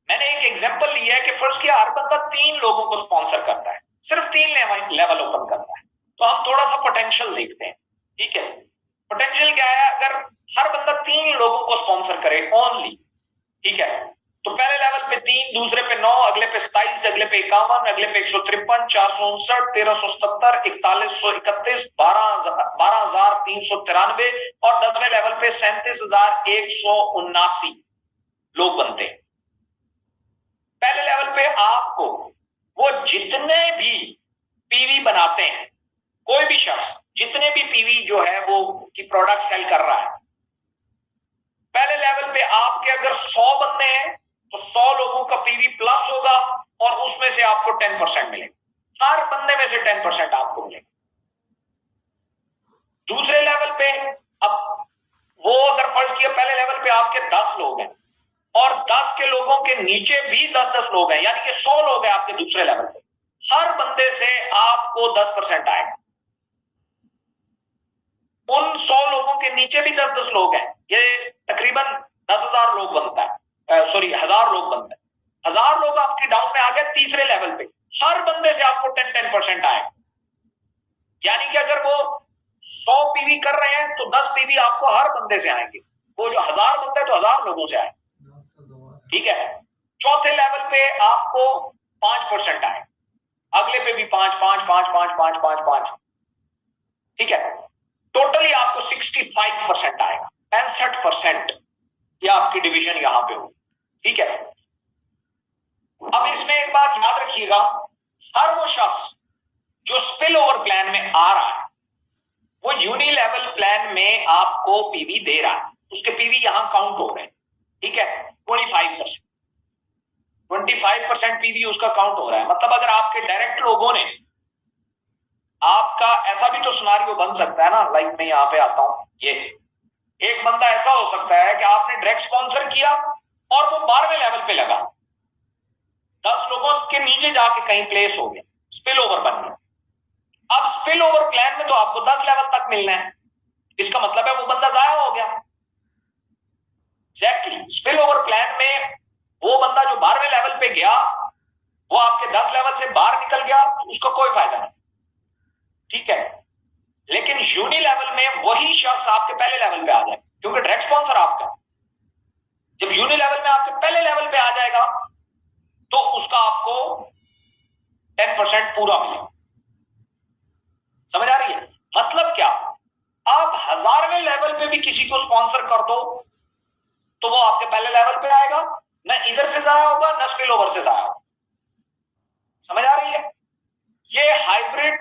मैंने एक एग्जांपल लिया है कि फर्ज किया हर बंदा 3 लोगों को स्पॉन्सर करता है, सिर्फ 3 लेवल ओपन करता है, तो हम थोड़ा सा पोटेंशियल देखते हैं, ठीक है। पोटेंशियल क्या है? अगर हर बंदा 3 लोगों को स्पॉन्सर करे ओनली, ठीक है, तो पहले लेवल पे 3, दूसरे पे 9, अगले पे 27, अगले पे 51, अगले पे 153, 459, 1377, 4131, 12,393 और 10वें लेवल पे 37,179 लोग बनते हैं। पहले लेवल पे आपको वो जितने भी पीवी बनाते हैं, कोई भी शख्स जितने भी पीवी जो है वो की प्रोडक्ट सेल कर रहा है, पहले लेवल पे आपके अगर 100 बंदे हैं तो 100 लोगों का पीवी प्लस होगा और उसमें से आपको 10% मिलेगा। हर बंदे में से 10% आपको मिलेगा। दूसरे लेवल पे अब वो अगर फर्ज किया पहले लेवल पे आपके 10 लोग हैं और 10 के लोगों के नीचे भी 10-10 लोग हैं, यानी कि 100 लोग हैं आपके दूसरे लेवल पे, हर बंदे से आपको 10% आएगा। उन 100 लोगों के नीचे भी 10-10 लोग हैं, ये तकरीबन 10,000 लोग बनता है, सॉरी 1000 लोग बनता है। 1000 लोग आपकी डाउन में आ गए तीसरे लेवल पे, हर बंदे से आपको 10% आएगा। यानी कि अगर वो 100 पीवी कर रहे हैं तो 10 पीवी आपको हर बंदे से आएंगे। वो जो 1000 बनता है तो 1000 लोगों से आए, ठीक है। चौथे लेवल पे आपको 5% आए, अगले पे भी 5, ठीक है। टोटली आपको 65% आएगा, 65% ये आपकी डिवीजन यहां पे हो, ठीक है। अब इसमें एक बात याद रखिएगा, हर वो शख्स जो स्पिल ओवर प्लान में आ रहा है वो यूनी लेवल प्लान में आपको पीवी दे रहा है, उसके पीवी यहां काउंट हो रहे हैं, ठीक है। 25% पीवी उसका काउंट हो रहा है। मतलब अगर आपके डायरेक्ट लोगों ने, आपका ऐसा भी तो सिनारियो बन सकता है ना, लाइक मैं यहां पे आता हूं, ये एक बंदा ऐसा हो सकता है कि आपने डायरेक्ट स्पॉन्सर किया और वो 12वें लेवल पे लगा, 10 लोगों के नीचे जाके कहीं प्लेस हो गया, स्पिल ओवर बन गया। अब स्पिल ओवर प्लान में तो आपको 10 लेवल तक मिलना है, इसका मतलब है वो बंदा जाया हो गया। एग्जैक्टली, स्पिल ओवर प्लान में वो बंदा जो 12वें लेवल पे गया वो आपके 10 लेवल से बाहर निकल गया, तो उसका कोई फायदा नहीं, ठीक है। लेकिन यूनी लेवल में वही शख्स आपके पहले लेवल पे आ जाए, क्योंकि डायरेक्ट स्पॉन्सर आपका, जब यूनी लेवल में आपके पहले लेवल पे आ जाएगा तो उसका आपको 10% पूरा मिलेगा। समझ आ रही है? मतलब क्या, आप 1000वें लेवल पे भी किसी को स्पॉन्सर कर दो तो वो आपके पहले लेवल पे आएगा, न इधर से जाया होगा न स्पिल ओवर से जाया होगा। समझ आ रही है? ये हाइब्रिड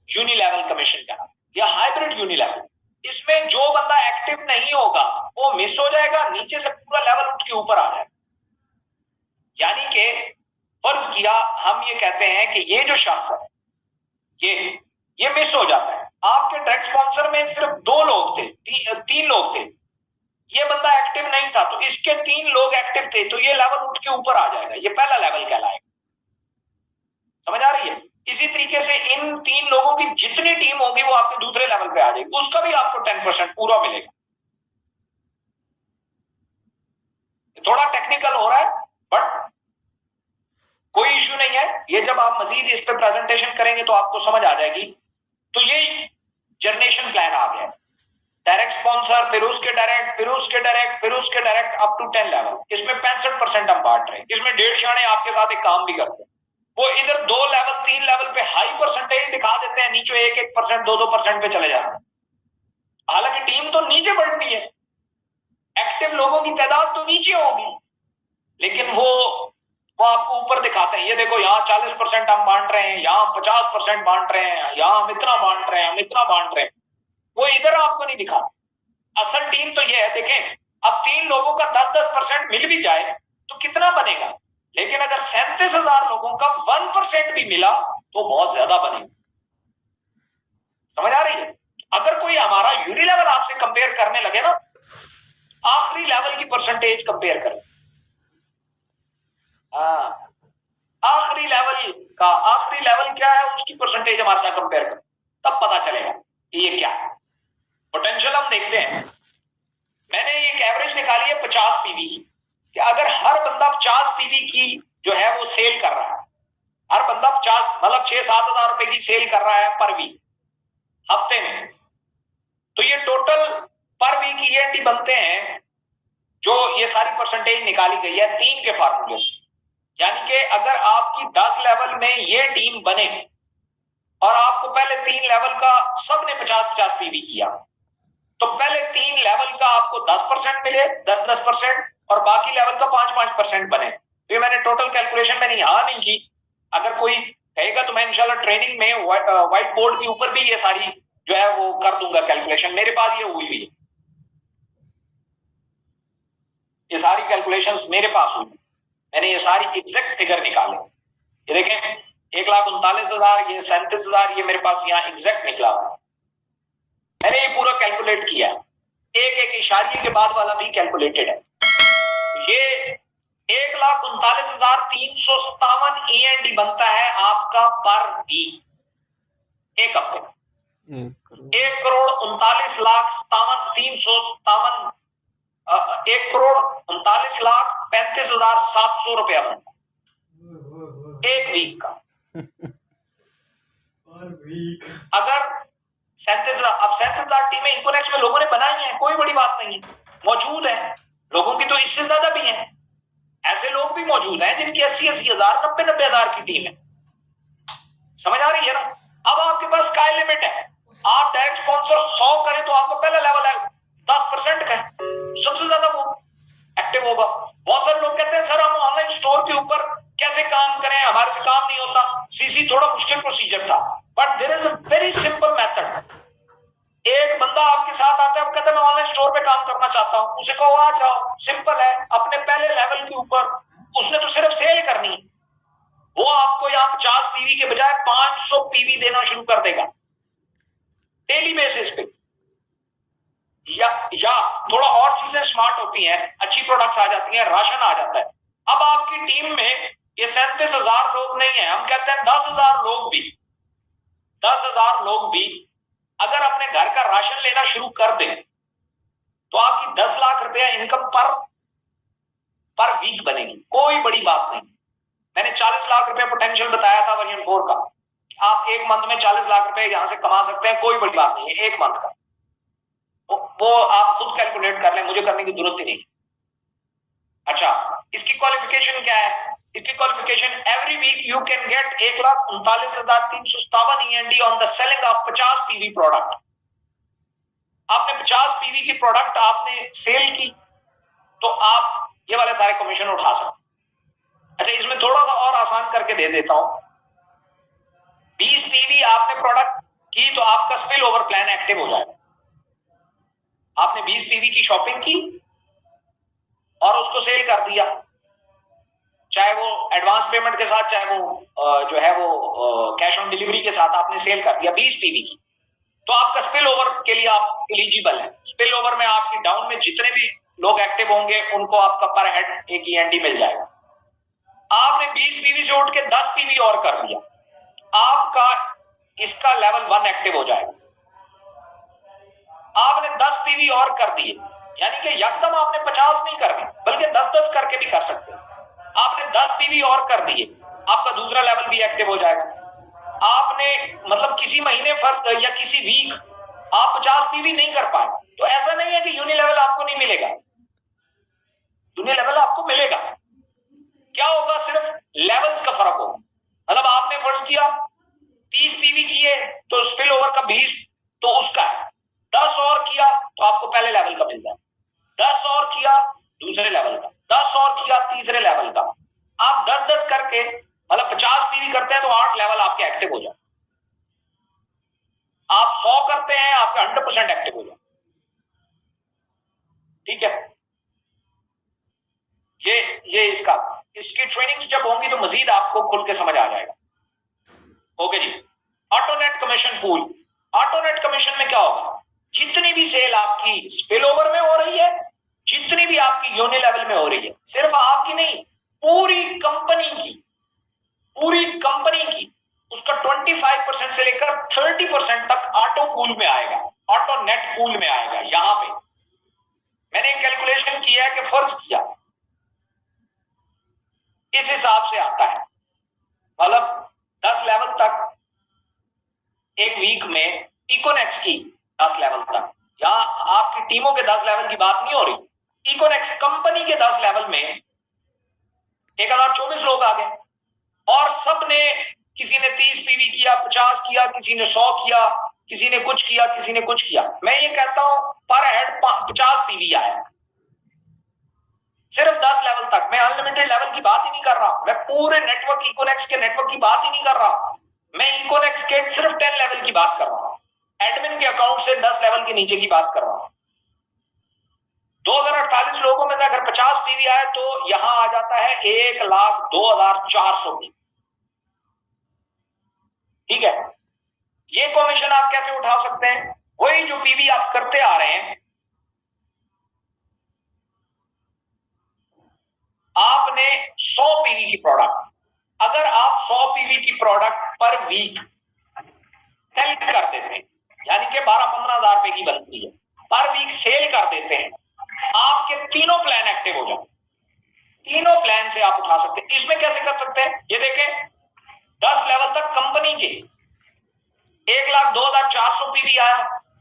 यूनी लेवल कमीशन का, या हाइब्रिड यूनी लेवल, इसमें जो बंदा एक्टिव नहीं होगा वो मिस हो जाएगा, नीचे से पूरा लेवल उठ के ऊपर आ जाएगा। यानी कि फर्ज किया हम ये कहते हैं कि ये जो शख्स है ये मिस हो जाता है, आपके डायरेक्ट स्पॉन्सर में सिर्फ 2 लोग थे, 3 लोग थे, ये बंदा एक्टिव नहीं था तो इसके 3 लोग एक्टिव थे, तो ये लेवल उठ के ऊपर आ जाएगा, ये पहला लेवल कहलाएगा। समझ आ रही है? इसी तरीके से इन 3 लोगों की जितनी टीम होगी वो आपके दूसरे लेवल पे आ जाएगी, उसका भी आपको 10% पूरा मिलेगा। थोड़ा टेक्निकल हो रहा है बट कोई इश्यू नहीं है, ये जब आप मजीद इस पे प्रेजेंटेशन करेंगे तो आपको समझ आ जाएगी। तो ये जनरेशन प्लान आ गया, डायरेक्ट स्पॉन्सर, फिर उसके डायरेक्ट, फिर उसके डायरेक्ट, फिर उसके डायरेक्ट, अप टू 10 लेवल। इसमें 65% हम बांट रहे हैं, इसमें 1.5 शाणे आपके साथ एक काम भी करते हैं। वो इधर 2 लेवल 3 लेवल पे हाई परसेंटेज दिखा देते हैं, नीचे 1-1%, 2-2% पे चले जाते हैं। हालांकि टीम तो नीचे बढ़नी है, एक्टिव लोगों की तादाद तो नीचे होगी, लेकिन वो आपको ऊपर दिखाते हैं, ये देखो यहाँ 40% हम बांट रहे हैं, यहाँ 50% बांट रहे हैं, यहाँ हम इतना बांट रहे हैं, हम इतना बांट रहे हैं। वो इधर आपको नहीं दिखा। असल टीम तो ये है, देखें अब 3 लोगों का 10-10% मिल भी जाए तो कितना बनेगा, लेकिन अगर 37,000 लोगों का 1% भी मिला तो बहुत ज्यादा बनेगा। समझ आ रही है? अगर कोई हमारा यूनी लेवल आपसे कंपेयर करने लगे ना, आखिरी लेवल की परसेंटेज कंपेयर करें, आखिरी लेवल क्या है उसकी परसेंटेज हमारे साथ कंपेयर करें, तब पता चलेगा कि ये क्या है। पोटेंशियल हम देखते हैं, मैंने एक एवरेज निकाली है 50 पीवी की, कि अगर हर बंदा 50 पीवी की जो है वो सेल कर रहा है, हर बंदा 50 मतलब 6-7 हजार रुपए की सेल कर रहा है पर वीक हफ्ते में, तो ये टोटल पर वीक ईएनटी बनते हैं, जो ये सारी परसेंटेज निकाली गई है 3 के फार्मूले से। यानी कि अगर आपकी 10 लेवल में ये टीम बने और आपको पहले 3 लेवल का सबने 50-50 पीवी किया, तो पहले 3 लेवल का आपको 10% मिले, 10-10%, और बाकी लेवल का 5-5% बने। तो ये मैंने टोटल कैलकुलेशन मैंने यहां नहीं की, अगर कोई कहेगा तो मैं इंशाल्लाह ट्रेनिंग में व्हाइट बोर्ड के ऊपर भी ये सारी जो है वो कर दूंगा कैलकुलेशन। मेरे पास ये हुई भी है, ये सारी कैलकुलेशंस मेरे पास हुई, मैंने ये सारी एग्जैक्ट फिगर निकाले। ये देखें 1,39,000, ये 37,000, ये मेरे पास यहाँ एग्जैक्ट निकला हुआ। मैंने ये पूरा कैलकुलेट किया, एक एक इशारे के बाद वाला भी कैलकुलेटेड है। ये 1,39,357 END बनता है आपका पर वीक, एक हफ्ते में। 1,39,57,357 1,39,35,700 रुपया बनता एक वीक का। अगर 37,000 टीमें इकोनेक्स में लोगों ने बनाई हैं, कोई बड़ी बात नहीं है, मौजूद है, लोगों की तो इससे ज्यादा भी है। ऐसे लोग भी मौजूद हैं जिनकी 80,000 90,000 की टीम है। समझ आ रही है ना? अब आपके पास स्काई लिमिट है, आप डायरेक्ट स्पॉन्सर 100 करें तो आपका पहला लेवल है 10% का है, सबसे ज्यादा वो एक्टिव होगा। बहुत सारे लोग कहते हैं सर हम ऑनलाइन स्टोर के ऊपर कैसे काम करें, हमारे से काम नहीं होता। सीसी थोड़ा मुश्किल प्रोसीजर था, but there is a very simple method. एक बंदा आपके साथ आता है, वो कहता है मैं ऑनलाइन स्टोर पे काम करना चाहता हूं, उसे कहो आ जाओ, सिंपल है, अपने पहले लेवल के ऊपर उसने तो सिर्फ सेल करनी है। वो आपको यहाँ 50 पीवी के बजाय 500 पीवी देना शुरू कर देगा डेली बेसिस पे। या थोड़ा और चीजें स्मार्ट होती हैं, अच्छी प्रोडक्ट्स आ जाती हैं, राशन आ जाता है। अब आपकी टीम में ये 37,000 लोग नहीं है, हम कहते हैं 10,000 लोग भी, 10,000 लोग भी अगर अपने घर का राशन लेना शुरू कर दें तो आपकी 10 लाख रुपया इनकम पर वीक बनेगी। कोई बड़ी बात नहीं। मैंने 40 लाख रुपया पोटेंशियल बताया था वर्जन 4 का, आप एक मंथ में 40 लाख रुपए यहां से कमा सकते हैं, कोई बड़ी बात नहीं है एक मंथ का। वो आप खुद कैलकुलेट कर लें, मुझे करने की जरूरत ही नहीं। अच्छा, इसकी क्वालिफिकेशन क्या है? इसकी qualification every week you can get 1,39,357 END on the selling of 50 PV product. आपने 50 पीवी की प्रोडक्ट आपने सेल की तो आप ये वाले सारे कमीशन उठा सकते। अच्छा, इसमें थोड़ा सा और आसान करके दे देता हूं। 20 पीवी आपने प्रोडक्ट की तो आपका स्पिल ओवर प्लान एक्टिव हो जाएगा। आपने 20 पीवी की शॉपिंग की और उसको सेल कर दिया, चाहे वो एडवांस पेमेंट के साथ, चाहे वो जो है वो कैश ऑन डिलीवरी के साथ आपने सेल कर दिया 20 पीवी की, तो आपका स्पिल ओवर के लिए आप एलिजिबल है। स्पिल ओवर में आपकी डाउन में जितने भी लोग एक्टिव होंगे उनको आपका पर हेड एक END मिल जाएगा। आपने 20 पीवी से उठ के 10 पीवी और कर दिया, आपका इसका लेवल 1 एक्टिव हो जाएगा। आपने 10 पीवी और कर दिए, यानी कि यकदम आपने 50 नहीं करनी, बल्कि 10-10 करके भी कर सकते हैं। आपने 10 पीवी और कर दिए, आपका दूसरा लेवल भी एक्टिव हो जाएगा। आपने मतलब किसी महीने फर्क या किसी वीक आप 50 पीवी नहीं कर पाए तो ऐसा नहीं है कि यूनि लेवल आपको नहीं मिलेगा, यूनि लेवल आपको मिलेगा। क्या होगा? सिर्फ लेवल्स का फर्क होगा। मतलब आपने फर्ज किया 30 पीवी किए तो स्पिल ओवर का 20 तो उसका है, 10 और किया तो आपको पहले लेवल का मिल जाए, 10 और किया दूसरे लेवल का, 10 और किया तीसरे लेवल का। आप 10-10 करके मतलब 50 पीवी करते हैं तो 8 लेवल आपके एक्टिव हो जाए। आप 100 करते हैं आपका 100% एक्टिव हो जाए। ठीक है, ये इसकी ट्रेनिंग्स जब होंगी तो मजीद आपको खुल के समझ आ जाएगा। ओके जी, ऑटोनेट कमीशन पूल। ऑटोनेट कमीशन में क्या होगा? जितनी भी सेल आपकी स्पिल ओवर में हो रही है, जितनी भी आपकी यूनि लेवल में हो रही है, सिर्फ आपकी नहीं पूरी कंपनी की उसका 25% से लेकर 30% तक ऑटो पूल में आएगा, ऑटो नेट पूल में आएगा। यहां पे मैंने एक कैलकुलेशन किया है कि फर्ज किया इस हिसाब से आता है, मतलब 10 लेवल तक एक वीक में इकोनेक्स की 10 लेवल तक, यहां आपकी टीमों के 10 लेवल की बात नहीं हो रही, इकोनेक्स कंपनी के 10 लेवल में 1024 लोग आ गए और सबने, किसी ने 30 पीवी किया, 50 किया, किसी ने 100 किया, किसी ने कुछ किया, किसी ने कुछ किया। मैं ये कहता हूं पर हेड 50 पीवी आया, सिर्फ 10 लेवल तक। मैं अनलिमिटेड लेवल की बात ही नहीं कर रहा, मैं पूरे नेटवर्क इकोनेक्स के नेटवर्क की बात ही नहीं कर रहा, मैं इकोनेक्स के सिर्फ 10 लेवल की बात कर रहा हूं, एडमिन के अकाउंट से 10 लेवल के नीचे की बात कर रहा हूं। 2048 लोगों में अगर 50 पीवी आए तो यहां आ जाता है 1,02,400 पीवी। ठीक है, ये कमीशन आप कैसे उठा सकते हैं? वही जो पीवी आप करते आ रहे हैं, आपने 100 पीवी की प्रोडक्ट, अगर आप 100 पीवी की प्रोडक्ट पर वीक सेल कर देते हैं, यानी कि 12-15 हजार रुपए की बनती है, पर वीक सेल कर देते हैं, आपके तीनों प्लान एक्टिव हो जाते, तीनों प्लान से आप उठा सकते हैं। इसमें कैसे कर सकते हैं? ये देखें, 10 लेवल तक कंपनी के 1,02,400 पीवी आया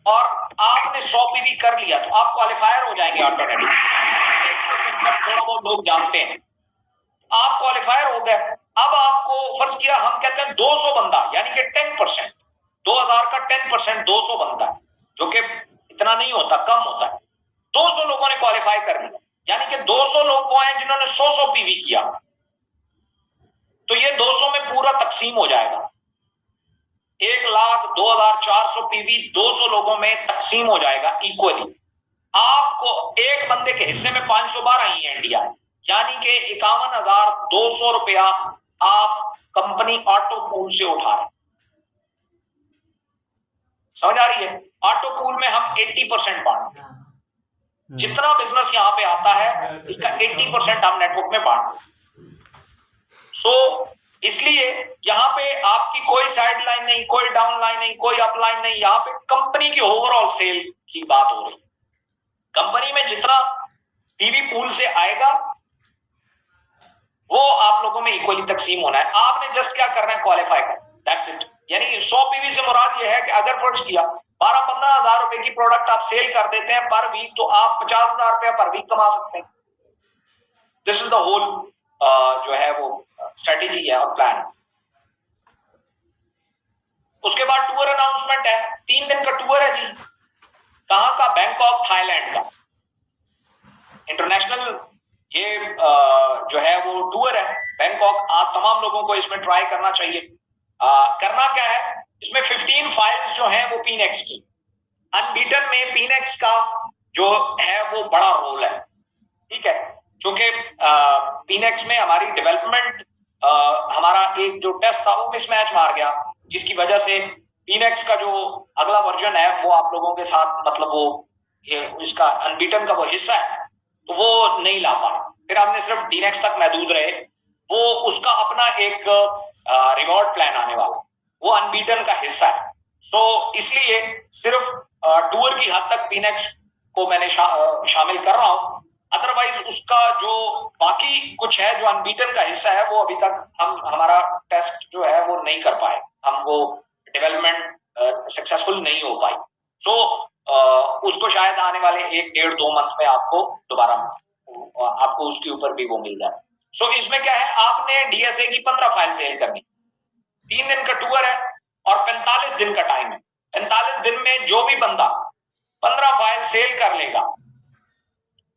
और आपने 100 पीवी कर लिया तो आप क्वालिफायर हो जाएंगे ऑटोमेटिक। थोड़ा बहुत लोग जानते हैं, आप क्वालिफायर हो गए। अब आपको फर्ज किया, हम कहते हैं 200 बंदा, यानी कि 10%, 2000 का 10% 200 बंदा, जो कि इतना नहीं होता, कम होता है। 200 लोगों ने क्वालिफाई कर लिया, यानी कि 200 लोग वो हैं जिन्होंने 100 पीवी किया, तो ये 200 में पूरा तकसीम हो जाएगा। 1,02,400 पीवी 200 लोगों में तकसीम हो जाएगा इक्वली। आपको एक बंदे के हिस्से में 512 ही इंडिया है, यानी कि 51,200 रुपया आप कंपनी ऑटो पूल से उठा रहे। समझ आ रही है? ऑटो पूल में हम 80% बांटते हैं, जितना बिजनेस यहां पे आता है इसका 80% हम नेटवर्क में बांटते हैं। इसलिए यहां पे आपकी कोई साइड लाइन नहीं, कोई डाउन लाइन नहीं, कोई अप लाइन नहीं, यहां पे कंपनी की ओवरऑल सेल की बात हो रही। कंपनी में जितना पीवी पूल से आएगा वो आप लोगों में इक्वली तकसीम होना है। आपने जस्ट क्या करना है? क्वालिफाई करना, दैट्स इट। यानी 100 पीवी से मुराद ये है कि अगर फर्ज किया 12-15 हजार रुपए की प्रोडक्ट आप सेल कर देते हैं पर वीक, तो आप 50,000 रुपया पर वीक कमा सकते हैं। दिस इज द होल जो है वो स्ट्रेटेजी है और प्लान। उसके बाद टूर अनाउंसमेंट है, 3 दिन का टूर है जी। कहां का? बैंकॉक, थाईलैंड का इंटरनेशनल ये जो है वो टूर है बैंकॉक। आप तमाम लोगों को इसमें ट्राई करना चाहिए। करना क्या है इसमें? 15 फाइल्स जो हैं वो पीनेक्स की, अनबीटन में पीनेक्स का जो है वो बड़ा रोल है। ठीक है, क्योंकि पीनेक्स में हमारी डेवलपमेंट, हमारा एक जो टेस्ट था वो मिसमैच मार गया, जिसकी वजह से पीनेक्स का जो अगला वर्जन है वो आप लोगों के साथ, मतलब वो इसका अनबीटन का वो हिस्सा है तो वो नहीं ला पाए। फिर हमने सिर्फ डीनेक्स तक महदूद रहे। वो उसका अपना एक रिवॉर्ड प्लान आने वाला, वो अनबीटन का हिस्सा है। इसलिए सिर्फ टूर की हद तक पीनेक्स को मैंने शामिल कर रहा हूं। अदरवाइज उसका जो बाकी कुछ है जो अनबीटन का हिस्सा है वो अभी तक हमारा टेस्ट जो है वो नहीं कर पाए, हम वो डेवलपमेंट सक्सेसफुल नहीं हो पाई। उसको शायद आने वाले 1-1.5-2 मंथ में आपको दोबारा आपको उसके ऊपर भी वो मिल जाए। इसमें क्या है, आपने डीएसए की 15 फाइल सेल करनी, 3 दिन का टूर है और 45 दिन का टाइम है। 45 दिन में जो भी बंदा 15 फाइल सेल कर लेगा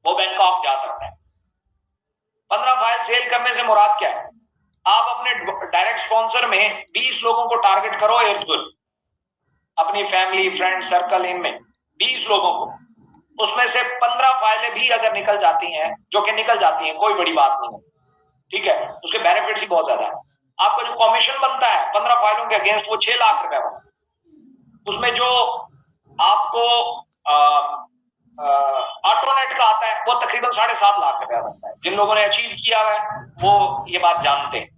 वो बैंकॉक जा सकता है। 15 फाइल सेल करने से मुराद क्या है? आप अपने डायरेक्ट स्पॉन्सर में 20 लोगों को टारगेट करो, इर्द गिर्द अपनी फैमिली, फ्रेंड सर्कल, इनमें 20 लोगों को, उसमें से 15 फाइलें भी अगर निकल जाती हैं, जो कि निकल जाती हैं, कोई बड़ी बात नहीं है, ठीक है, उसके बेनिफिट्स ही बहुत ज्यादा है। आपका जो कमीशन बनता है 15 फाइलों के अगेंस्ट वो 6 लाख रुपए बनता है। उसमें जो आपको ऑटोनेट का आता है वो तकरीबन 7.5 लाख रुपया बनता है। जिन लोगों ने अचीव किया है वो ये बात जानते हैं।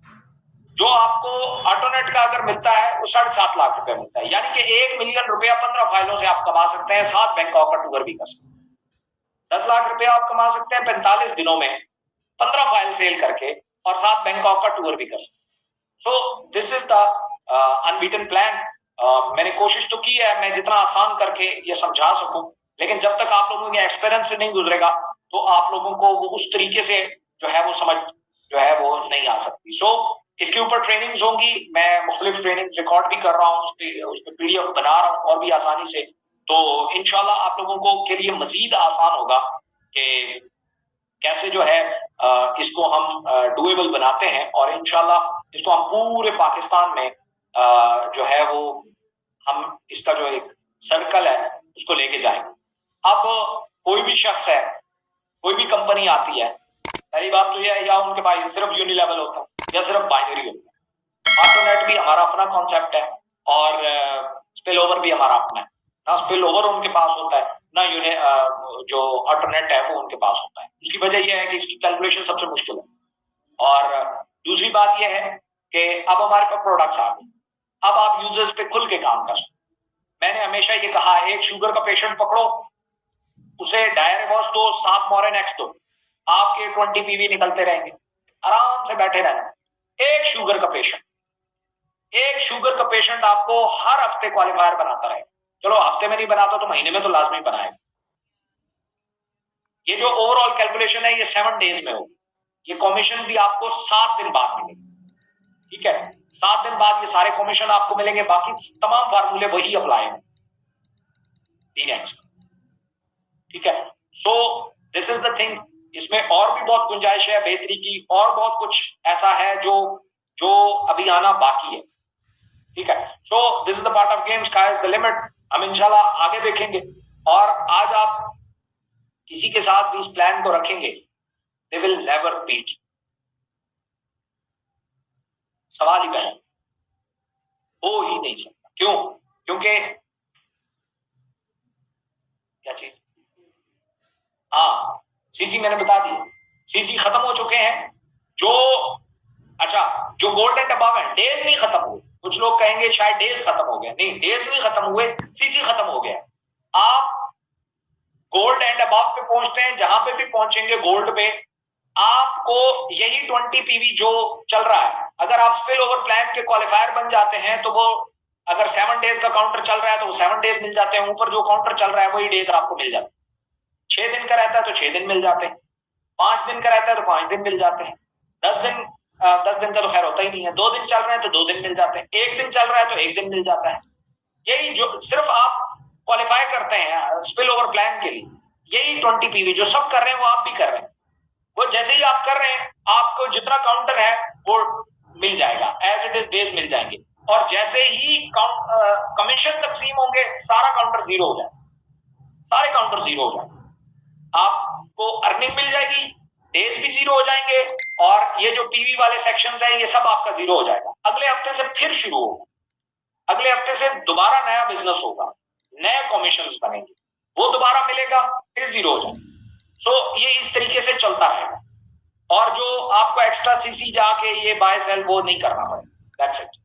जो आपको ऑटोनेट का अगर मिलता है वो 7.5 लाख रुपया मिलता है, यानी कि 1 मिलियन रुपया 15 फाइलों से आप कमा सकते हैं। 7 बैंकॉक का टूर भी कर सकते हैं। 10 लाख रुपया आप कमा सकते हैं 45 दिनों में 15 फाइल सेल करके, और 7 बैंकॉक का टूर भी कर सकते हैं। This is the unbeaten plan. मैंने कोशिश तो की है मैं जितना आसान करके ये समझा सकूं, लेकिन जब तक आप लोगों के एक्सपीरियंस से नहीं गुजरेगा तो आप लोगों को वो उस तरीके से जो है वो समझ जो है वो नहीं आ सकती। इसके ऊपर ट्रेनिंग्स होंगी, मैं मुख्तलिफ ट्रेनिंग रिकॉर्ड भी कर रहा हूँ, उस पर पीडीएफ बना रहा हूँ और भी आसानी से। तो इंशाल्लाह आप लोगों को के लिए मजीद आसान होगा कि कैसे जो है इसको हम डुएबल बनाते हैं, और इंशाल्लाह इसको हम पूरे पाकिस्तान में जो है वो हम इसका जो एक सर्कल है उसको लेके जाएंगे। अब कोई भी शख्स है, कोई भी कंपनी आती है, पहली बात तो यह है या उनके पास सिर्फ यूनिलेवल होता है या सिर्फ बाइनरी होता है। ऑटोनेट भी हमारा अपना कॉन्सेप्ट है और स्पिल ओवर भी हमारा अपना है। ना स्पिल ओवर उनके पास होता है, ना जो ऑटोनेट है वो उनके पास होता है। उसकी वजह यह है कि इसकी कैलकुलेशन सबसे मुश्किल है। और दूसरी बात यह है कि अब हमारे पास प्रोडक्ट्स आ गए, अब आप यूजर्स पे खुल के काम कर सकते। मैंने हमेशा ये कहा, एक शुगर का पेशेंट पकड़ो, उसे डायरेवॉस दो, 7 मॉरन एक्स दो, आपके 20 पीवी निकलते रहेंगे, आराम से बैठे रहना। एक शुगर का पेशेंट आपको हर हफ्ते क्वालिफायर बनाता रहेगा। चलो हफ्ते में नहीं बनाता तो महीने में तो लाजमी बनाएगा। ये जो ओवरऑल कैलकुलेशन है ये 7 डेज में होगी। ये कमीशन भी आपको 7 दिन बाद मिलेगी, ठीक है। 7 दिन बाद ये सारे कमीशन आपको मिलेंगे, बाकी तमाम फार्मूले वही अप्लाई हैं 3x, ठीक है। So this is the thing. इसमें और भी बहुत गुंजाइश है बेहतरी की, और बहुत कुछ ऐसा है जो अभी आना बाकी है, ठीक है। So this is the part of game, sky is the limit. हम इंशाल्लाह आगे देखेंगे, और आज आप किसी के साथ भी इस प्लान को रखेंगे, दे विल नेवर बीट। सवाल ही पहले हो ही नहीं सकता। क्यों? क्योंकि क्या चीज, हाँ सीसी मैंने बता दिया, सीसी खत्म हो चुके हैं। जो गोल्ड एंड अबव है, डेज नहीं खत्म हुए। कुछ लोग कहेंगे शायद डेज खत्म हो गए, नहीं, डेज नहीं खत्म हुए, सीसी खत्म हो गया। आप गोल्ड एंड अबव पे पहुंचते हैं, जहां पे भी पहुंचेंगे गोल्ड पे आपको यही 20 पीवी जो चल रहा है, अगर आप स्पिल ओवर प्लान के क्वालिफायर बन जाते हैं तो वो, अगर 7 डेज का काउंटर चल रहा है तो वो 7 डेज मिल जाते हैं। ऊपर जो काउंटर चल रहा है वही डेज आपको मिल जाते हैं। 6 दिन का रहता है तो 6 दिन मिल जाते हैं, 5 दिन का रहता है तो 5 दिन मिल जाते हैं, 10 दिन का तो खैर होता ही नहीं है, 2 दिन चल रहे हैं तो 2 दिन मिल जाते हैं, 1 दिन चल रहा है तो 1 दिन मिल जाता है। यही जो सिर्फ आप क्वालिफाई करते हैं स्पिल ओवर प्लान के लिए, यही 20 पीवी जो सब कर रहे हैं वो आप भी कर रहे हैं। वो जैसे ही आप कर रहे हैं आपको जितना काउंटर है वो मिल जाएगा, एज इट इज डेज मिल जाएंगे। और जैसे ही कमीशन तकसीम होंगे सारा काउंटर जीरो हो जाए, सारे काउंटर जीरो हो जाए, आपको अर्निंग मिल जाएगी, डेज भी जीरो हो जाएंगे, और ये जो पीवी वाले सेक्शंस हैं ये सब आपका जीरो हो जाएगा। अगले हफ्ते से फिर शुरू होगा, अगले हफ्ते से दोबारा नया बिजनेस होगा, नए कमीशंस बनेंगे, वो दोबारा मिलेगा, फिर जीरो हो जाएगा। सो ये इस तरीके से चलता रहेगा, और जो आपको एक्स्ट्रा सीसी जाके ये बाय सेल वो नहीं करना पड़ेगा। That's it.